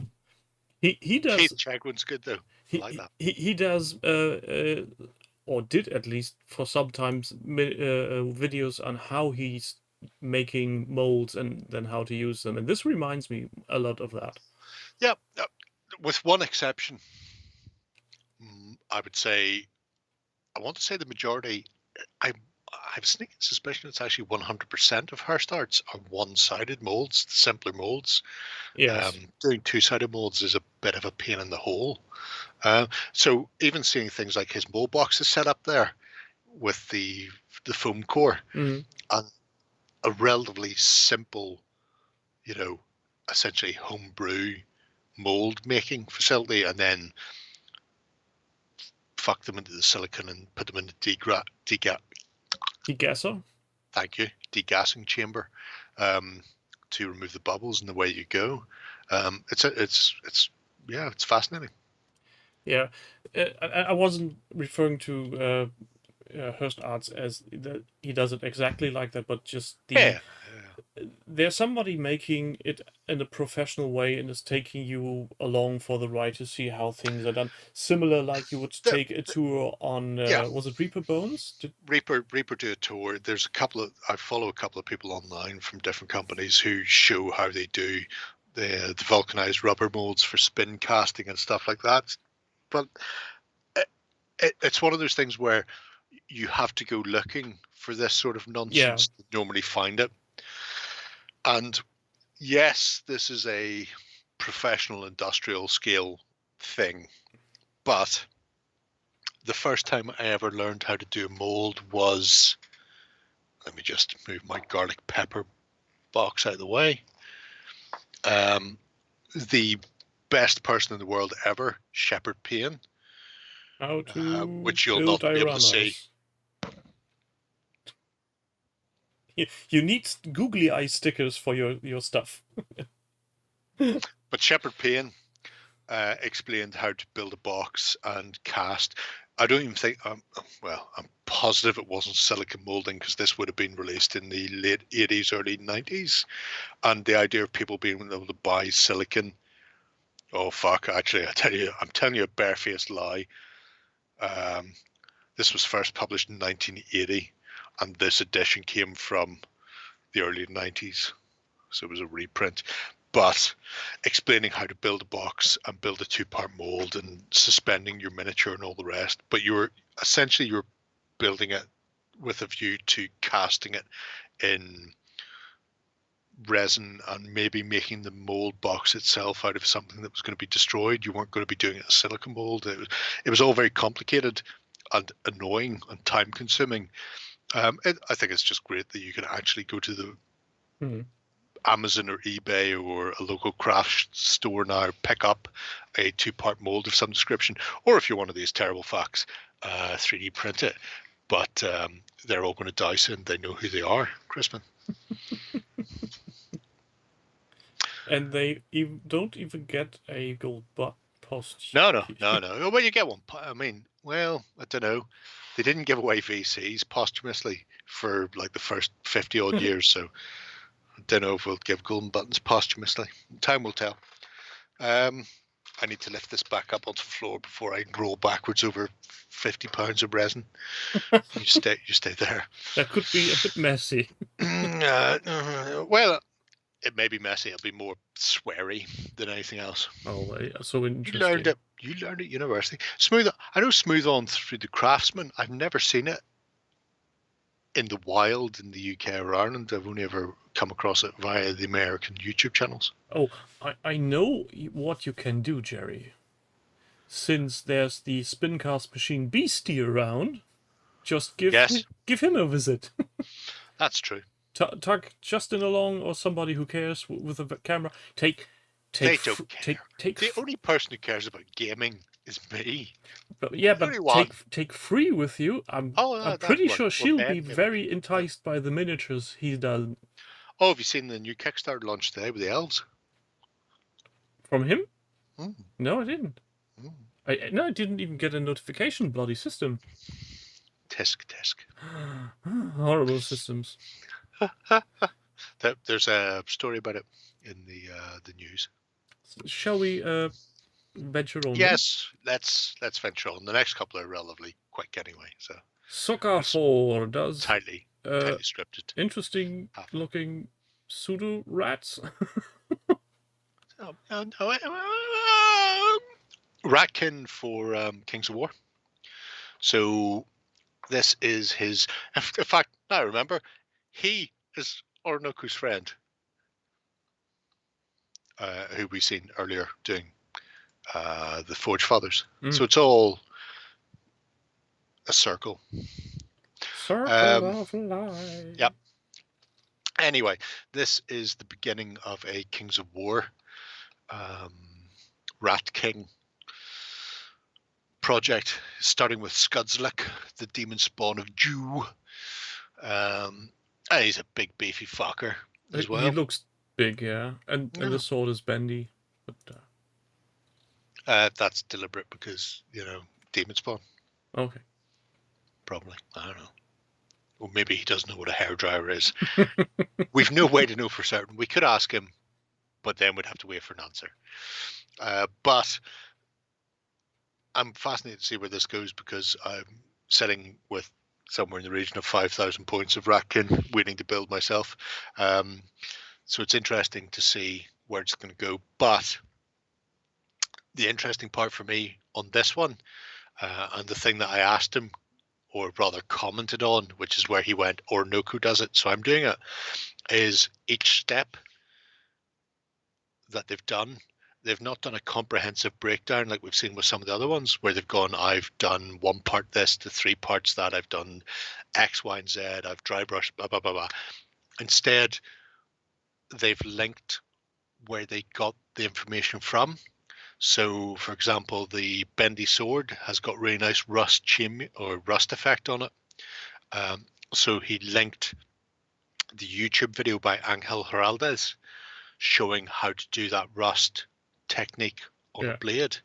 He does.
Keith Chegwin's good though. I like that.
He does or did at least for sometimes videos on how he's making molds and then how to use them, and this reminds me a lot of that.
Yeah, with one exception. I would say, I want to say the majority. I have a sneaking suspicion it's actually 100% of Hearst Arts are one-sided molds, the simpler molds.
Yes.
Doing two-sided molds is a bit of a pain in the hole. So even seeing things like his mold boxes set up there with the foam core
Mhm.
and a relatively simple, essentially homebrew mold making facility, and then fuck them into the silicon and put them in the
Degasser?
Thank you, degassing chamber to remove the bubbles, and away you go. It's fascinating.
Yeah, I wasn't referring to Hearst Arts as that he does it exactly like that, but just there's somebody making it in a professional way and is taking you along for the ride to see how things are done. Similar, like you would take a tour on was it Reaper Bones?
Reaper do a tour. There's I follow a couple of people online from different companies who show how they do the vulcanized rubber molds for spin casting and stuff like that. But it's one of those things where you have to go looking for this sort of nonsense to normally find it. And yes, this is a professional industrial scale thing, but the first time I ever learned how to do a mold was, let me just move my garlic pepper box out of the way. The best person in the world ever, Shepherd Payne, which you'll not be able to see.
You need googly eye stickers for your stuff.
But Shepherd Payne explained how to build a box and cast. I don't even think, I'm positive it wasn't silicon molding, because this would have been released in the late 80s, early 90s. And the idea of people being able to buy silicon, oh fuck, actually, I'm telling you a barefaced lie. This was first published in 1980, and this edition came from the early 90s. So it was a reprint. But explaining how to build a box and build a two-part mold and suspending your miniature and all the rest. But you're building it with a view to casting it in resin and maybe making the mold box itself out of something that was going to be destroyed. You weren't going to be doing it in a silicon mold. It was all very complicated and annoying and time-consuming. I think it's just great that you can actually go to the Amazon or eBay or a local craft store now, pick up a two-part mold of some description, or if you're one of these terrible fucks, 3D print it. But they're all going to die soon. They know who they are, Crispin.
And they don't even get a gold post.
No. Well, you get one. I mean, well, I don't know. They didn't give away VCs posthumously for like the first 50 odd years, so I don't know if we'll give golden buttons posthumously. Time will tell. I need to lift this back up onto the floor before I roll backwards over 50 pounds of resin. You stay there.
That could be a bit messy.
Well, it may be messy. It'll be more sweary than anything else.
Oh, so interesting.
You learned it at university. I know Smooth On through the Craftsman. I've never seen it in the wild in the UK or Ireland. I've only ever come across it via the American YouTube channels.
Oh, I know what you can do, Jerry. Since there's the Spincast Machine Beastie around, just give him a visit.
That's true.
Tug Justin along, or somebody who cares with a camera.
They don't care. The only person who cares about gaming is me.
But take Free with you. I'm pretty sure she'll be very enticed by the miniatures he does.
Oh, have you seen the new Kickstarter launch today with the elves?
From him?
Mm.
No, I didn't.
Mm.
I didn't even get a notification. Bloody system.
Tisk.
Horrible systems.
There's a story about it in the news.
Shall we venture on?
Yes, let's venture on. The next couple are relatively quick anyway, so
Soccer 4 does
tightly scripted.
interesting looking pseudo rats.
Ratkin for Kings of War. So this is his. In fact, now I remember, he is Orinoku's friend, who we've seen earlier doing the Forge Fathers. So it's all a circle.
Circle of life.
Yep. Anyway, this is the beginning of a Kings of War Rat King project, starting with Skudslick, the demon spawn of Jew. He's a big beefy fucker as well.
He looks big, yeah. And the sword is bendy. But
that's deliberate because, demon spawn.
Okay.
Probably. I don't know. Or maybe he doesn't know what a hairdryer is. We've no way to know for certain. We could ask him, but then we'd have to wait for an answer. But I'm fascinated to see where this goes because I'm sitting with somewhere in the region of 5,000 points of Ratkin waiting to build myself. So it's interesting to see where it's going to go. But the interesting part for me on this one, and the thing that I asked him, or rather commented on, which is where he went, Orinoku does it, so I'm doing it, is each step that they've not done a comprehensive breakdown like we've seen with some of the other ones, where they've gone, I've done one part this to 3 parts that, I've done X, Y, and Z, I've dry brushed, blah, blah, blah, blah. Instead, they've linked where they got the information from. So, for example, the bendy sword has got really nice rust effect on it. So he linked the YouTube video by Angel Heraldez showing how to do that rust technique on a blade.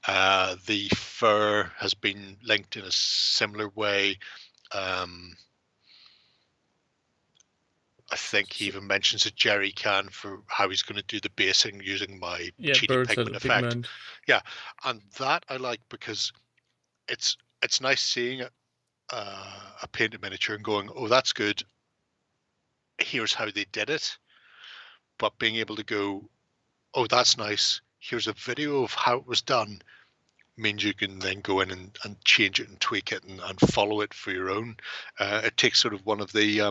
The fur has been linked in a similar way. I think he even mentions a jerry can for how he's going to do the basing using my cheating pigment effect. Pigment. Yeah, and that I like because it's nice seeing a painted miniature and going, oh, that's good. Here's how they did it. But being able to go, oh, that's nice. Here's a video of how it was done means you can then go in and change it and tweak it and follow it for your own. It takes sort of one of the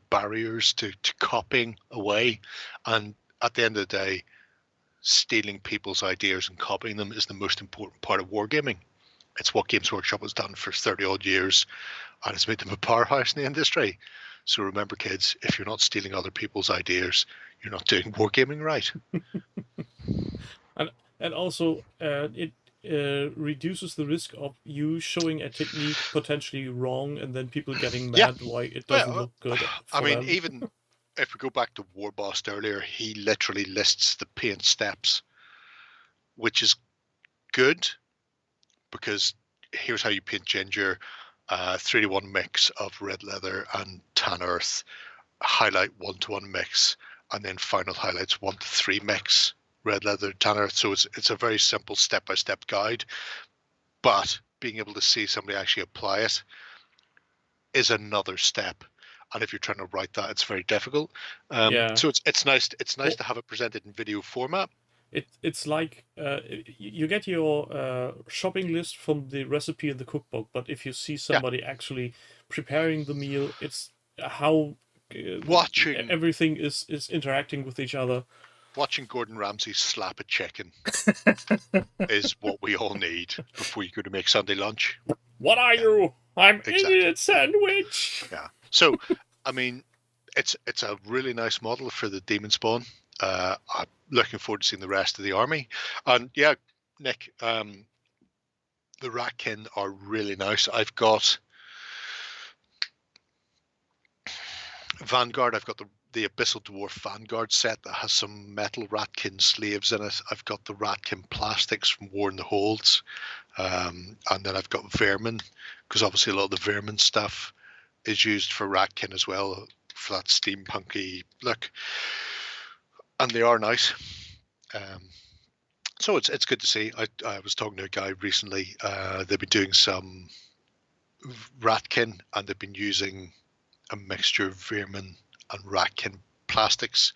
barriers to copying away, and at the end of the day, stealing people's ideas and copying them is the most important part of wargaming. It's what Games Workshop has done for 30 odd years, and it's made them a powerhouse in the industry. So remember, kids, if you're not stealing other people's ideas, you're not doing wargaming right.
and also it reduces the risk of you showing a technique potentially wrong and then people getting mad why it doesn't look good.
I mean, even if we go back to Warboss earlier, he literally lists the paint steps, which is good because here's how you paint ginger, 3-to-1 mix of red leather and tan earth, highlight 1-to-1 mix, and then final highlights 1-to-3 mix. Red leather, tan earth. So it's a very simple step-by-step guide, but being able to see somebody actually apply it is another step. And if you're trying to write that, it's very difficult. So it's nice. It's nice to have it presented in video format.
It's like you get your shopping list from the recipe in the cookbook, but if you see somebody actually preparing the meal, it's how
watching
everything is interacting with each other.
Watching Gordon Ramsay slap a chicken is what we all need before you go to make Sunday lunch.
What are you? I'm idiot sandwich.
Yeah. So, I mean, it's a really nice model for the demon spawn. I'm looking forward to seeing the rest of the army. And yeah, Nick, the Ratkin are really nice. I've got Vanguard, I've got the Abyssal Dwarf Vanguard set that has some metal Ratkin sleeves in it. I've got the Ratkin plastics from War in the Holds. And then I've got Vermin, because obviously a lot of the Vermin stuff is used for Ratkin as well, for that steampunky look. And they are nice. So it's good to see. I was talking to a guy recently. They've been doing some Ratkin, and they've been using a mixture of Vermin and Ratkin plastics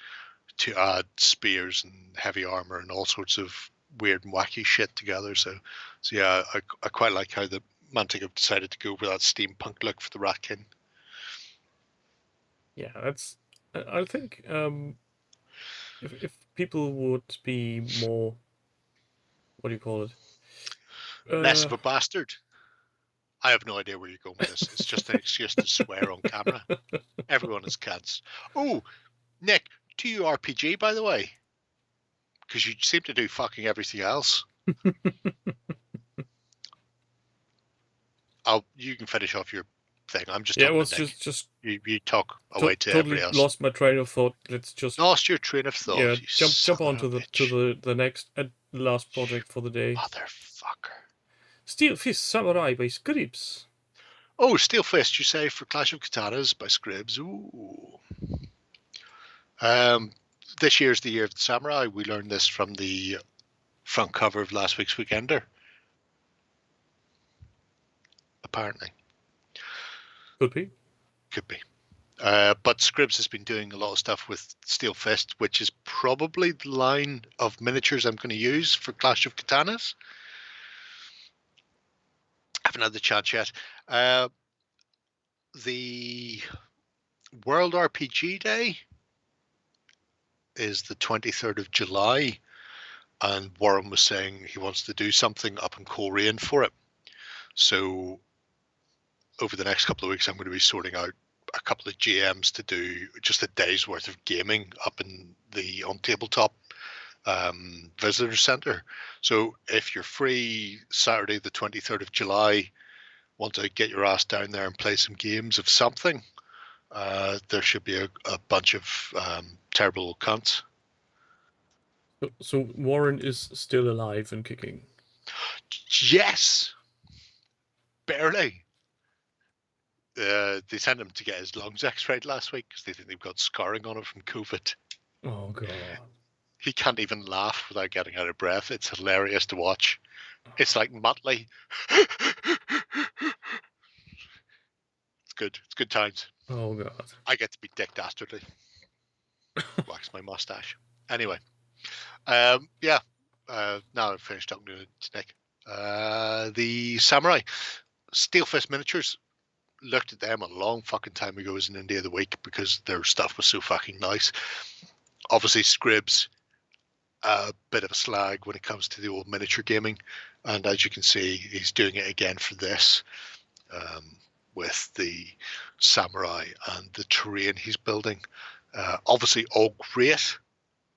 to add spears and heavy armor and all sorts of weird and wacky shit together. So yeah, I quite like how the Mantic have decided to go with that steampunk look for the Ratkin.
Yeah, that's. I think if people would be more, what do you call it?
Less of a bastard. I have no idea where you're going with this. It's just an excuse to swear on camera. Everyone is cats. Oh, Nick, do you RPG, by the way? Because you seem to do fucking everything else. You can finish off your thing. I'm just
yeah. It
talking
was
to Nick.
just
You talk away to
totally
everybody else.
lost my train of thought. Let's just
Lost your train of thought.
yeah
You
jump on to
bitch.
the next last project for the day.
Motherfucker.
Steel Fist Samurai by Scribs.
Oh, Steel Fist, you say, for Clash of Katanas by Scribs. Ooh. This year's the year of the samurai. We learned this from the front cover of last week's Weekender. Apparently.
Could be.
Could be. But Scribs has been doing a lot of stuff with Steel Fist, which is probably the line of miniatures I'm going to use for Clash of Katanas. Haven't had the chance yet. The World RPG Day is the 23rd of July, and Warren was saying he wants to do something up in Coleraine for it. So over the next couple of weeks, I'm going to be sorting out a couple of GMs to do just a day's worth of gaming up in on tabletop visitor center. So if you're free Saturday the 23rd of July, want to get your ass down there and play some games of something, there should be a bunch of terrible cunts.
So Warren is still alive and kicking.
Yes, barely. They sent him to get his lungs x-rayed last week because they think they've got scarring on it from COVID.
Oh god.
He can't even laugh without getting out of breath. It's hilarious to watch. It's like Muttley. It's good. It's good times.
Oh god.
I get to be Dick Dastardly. Wax my mustache. Anyway. Now I've finished talking to Nick. The Samurai. Steel Fist Miniatures. Looked at them a long fucking time ago as an Indie of the Week because their stuff was so fucking nice. Obviously, Scribs, a bit of a slag when it comes to the old miniature gaming, and as you can see, he's doing it again for this, with the samurai and the terrain he's building. Obviously, all great,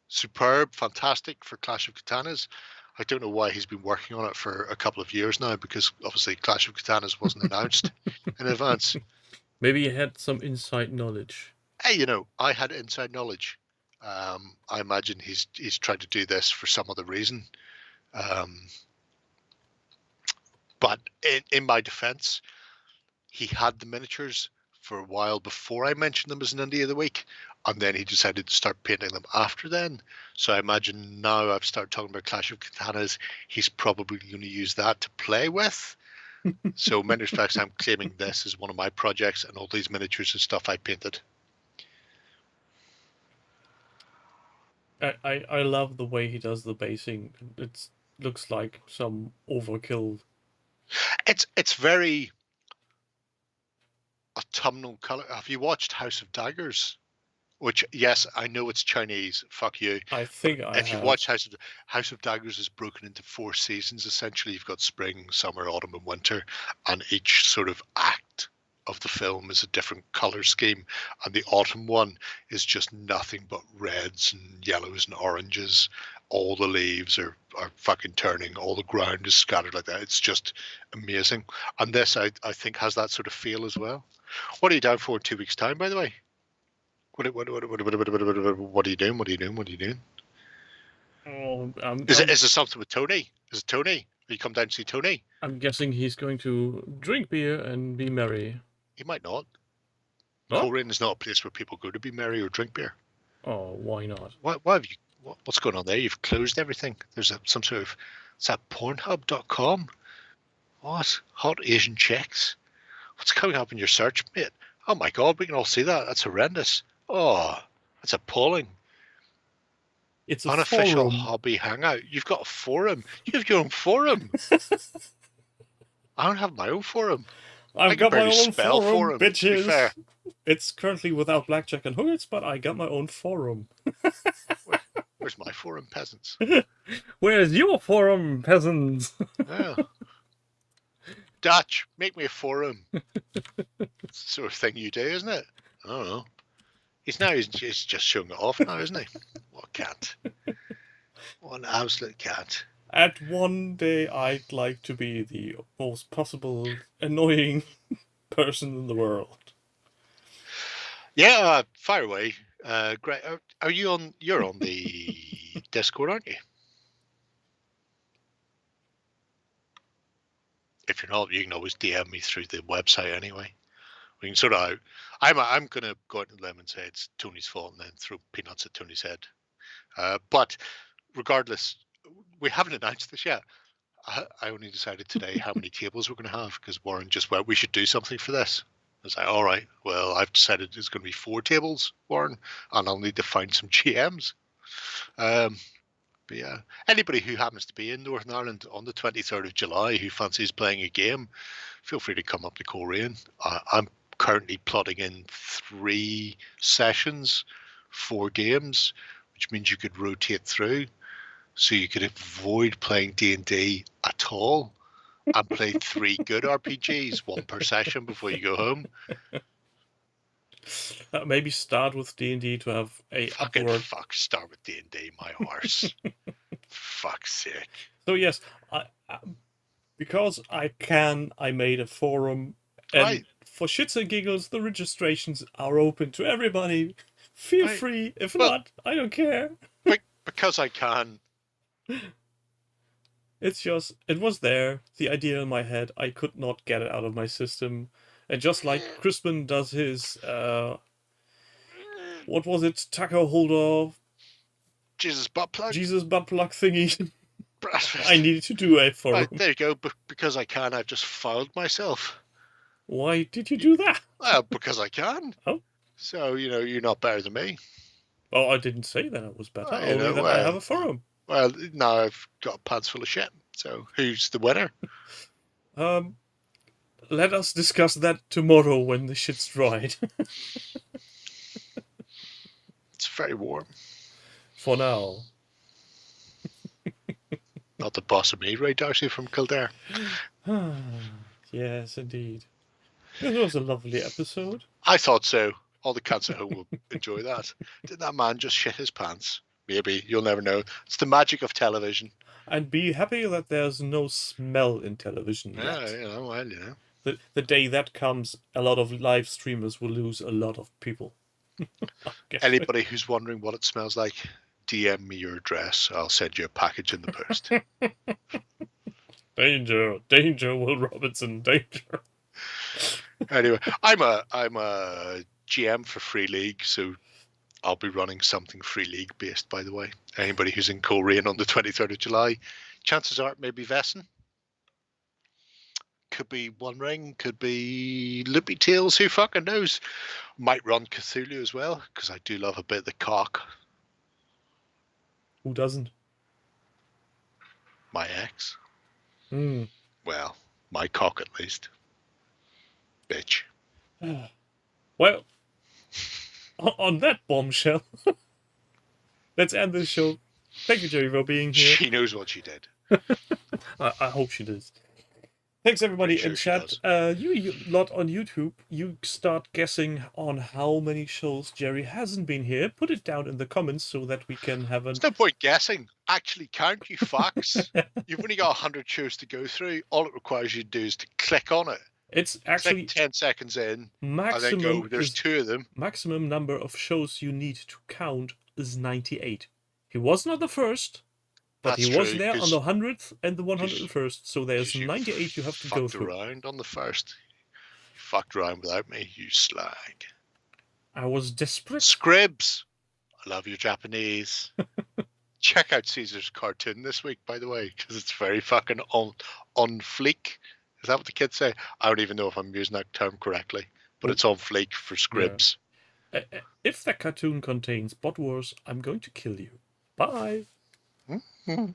superb, fantastic for Clash of Katanas. I don't know why he's been working on it for a couple of years now, because obviously Clash of Katanas wasn't announced in advance.
Maybe he had some inside knowledge.
Hey, I had inside knowledge. I imagine he's tried to do this for some other reason. But in my defense, he had the miniatures for a while before I mentioned them as an Indie of the Week, and then he decided to start painting them after then. So I imagine now I've started talking about Clash of Katanas, he's probably going to use that to play with. So in many respects, I'm claiming this as one of my projects, and all these miniatures and stuff I painted.
I love the way he does the basing. It looks like some overkill.
It's very autumnal color. Have you watched House of Daggers? Which, yes, I know it's Chinese. Fuck you.
I think I
If you
have.
watch House of Daggers is broken into 4 seasons. Essentially, you've got spring, summer, autumn, and winter, and each sort of act of the film is a different color scheme. And the autumn one is just nothing but reds and yellows and oranges. All the leaves are fucking turning. All the ground is scattered like that. It's just amazing. And this, I think, has that sort of feel as well. What are you down for in 2 weeks' time, by the way? What are you doing? What are you doing?
Oh,
Is it something with Tony? Is it Tony? Will you come down to see Tony?
I'm guessing he's going to drink beer and be merry.
He might not.
What?
Coleraine is not a place where people go to be merry or drink beer.
Oh, why not?
Why have you? What's going on there? You've closed everything. There's some sort of. Is that Pornhub.com? What? Hot Asian chicks? What's coming up in your search, mate? Oh my God, we can all see that. That's horrendous. Oh, that's appalling.
It's a
Unofficial
forum.
Hobby Hangout. You've got a forum. You have your own forum. I don't have my own forum. I
I've
can
got my
barely
own
spell
forum,
to be
bitches.
fair.
It's currently without blackjack and hookers, but I got my own forum.
Where's my forum, peasants?
Where's your forum, peasants?
Yeah. Dutch, make me a forum. It's the sort of thing you do, isn't it? I don't know. He's just showing it off now, isn't he? What a cat. What an absolute cat.
At one day, I'd like to be the most possible annoying person in the world.
Yeah, fire away. Great. Are you on? You're on the Discord, aren't you? If you're not, you can always DM me through the website anyway. We can sort of out. I'm gonna go out on the limb and say it's Tony's fault and then throw peanuts at Tony's head. But regardless, we haven't announced this yet. I only decided today how many tables we're going to have because Warren just went, we should do something for this. I was like, all right, well, I've decided it's going to be 4 tables, Warren, and I'll need to find some GMs. But yeah, anybody who happens to be in Northern Ireland on the 23rd of July who fancies playing a game, feel free to come up to Coleraine. I'm currently plotting in 3 sessions, 4 games, which means you could rotate through. So you could avoid playing D&D at all and play 3 good RPGs, 1 per session before you go home.
Maybe start with D&D to have a upward.
Start with D&D, my horse. Fuck's sake.
So yes, because I made a forum, and
Right.
for shits and giggles, the registrations are open to everybody. Feel
Right.
free. If
Well-
not, I don't care.
Because I can.
It's just, it was there, the idea in my head, I could not get it out of my system. And just like Crispin does his, what was it, taco holder,
Jesus butt plug.
Jesus butt plug thingy, I needed to do a forum.
Right, there you go. Because I can, I've just filed myself.
Why did you do that?
Well, because I can.
Oh.
So, you're not better than me.
Oh, I didn't say that it was better,
Oh, you
only
know,
that I have a forum.
Well, now I've got pants full of shit. So, who's the winner?
Let us discuss that tomorrow when the shit's dried.
It's very warm.
For now.
Not the boss of me, Ray Darcy from Kildare.
Yes, indeed. It was a lovely episode.
I thought so. All the cats at home will enjoy that. Did that man just shit his pants? Maybe. You'll never know. It's the magic of television.
And be happy that there's no smell in television
Yeah,
yet.
well.
The day that comes, a lot of live streamers will lose a lot of people.
Anybody who's wondering what it smells like, DM me your address. I'll send you a package in the post.
Danger, danger, Will Robinson, danger.
Anyway, I'm a GM for Free League, so I'll be running something Free League based, by the way. Anybody who's in Coleraine on the 23rd of July, chances are it may be Vesson. Could be One Ring, could be Loopy Tales, who fucking knows? Might run Cthulhu as well, because I do love a bit of the cock.
Who doesn't?
My ex.
Hmm.
Well, my cock at least. Bitch.
Well, on that bombshell, let's end this show. Thank you, Jerry, for being here.
She knows what she did.
I hope she does. Thanks, everybody
Pretty
in
sure
chat. You lot on YouTube, you start guessing on how many shows Jerry hasn't been here. Put it down in the comments so that we can have an...
There's no point guessing. Actually count, you fucks. You've only got 100 shows to go through. All it requires you to do is to click on it
It's
It's
actually
like 10 seconds in, and then
maximum
go, there's
is
2 of them.
maximum number of shows you need to count is 98. He was not the first, but
That's
he was
true,
there on
'cause-
the 100th and the 101st. So there's
'cause you
98 you have to go
fucked
through.
around on the first. You fucked around without me, you slag.
I was desperate.
Scribs! I love your Japanese. Check out Caesar's cartoon this week, by the way, because it's very fucking on fleek. Is that what the kids say? I don't even know if I'm using that term correctly, but it's on fleek for Scribs.
If the cartoon contains bot wars, I'm going to kill you. Bye.
Mhm.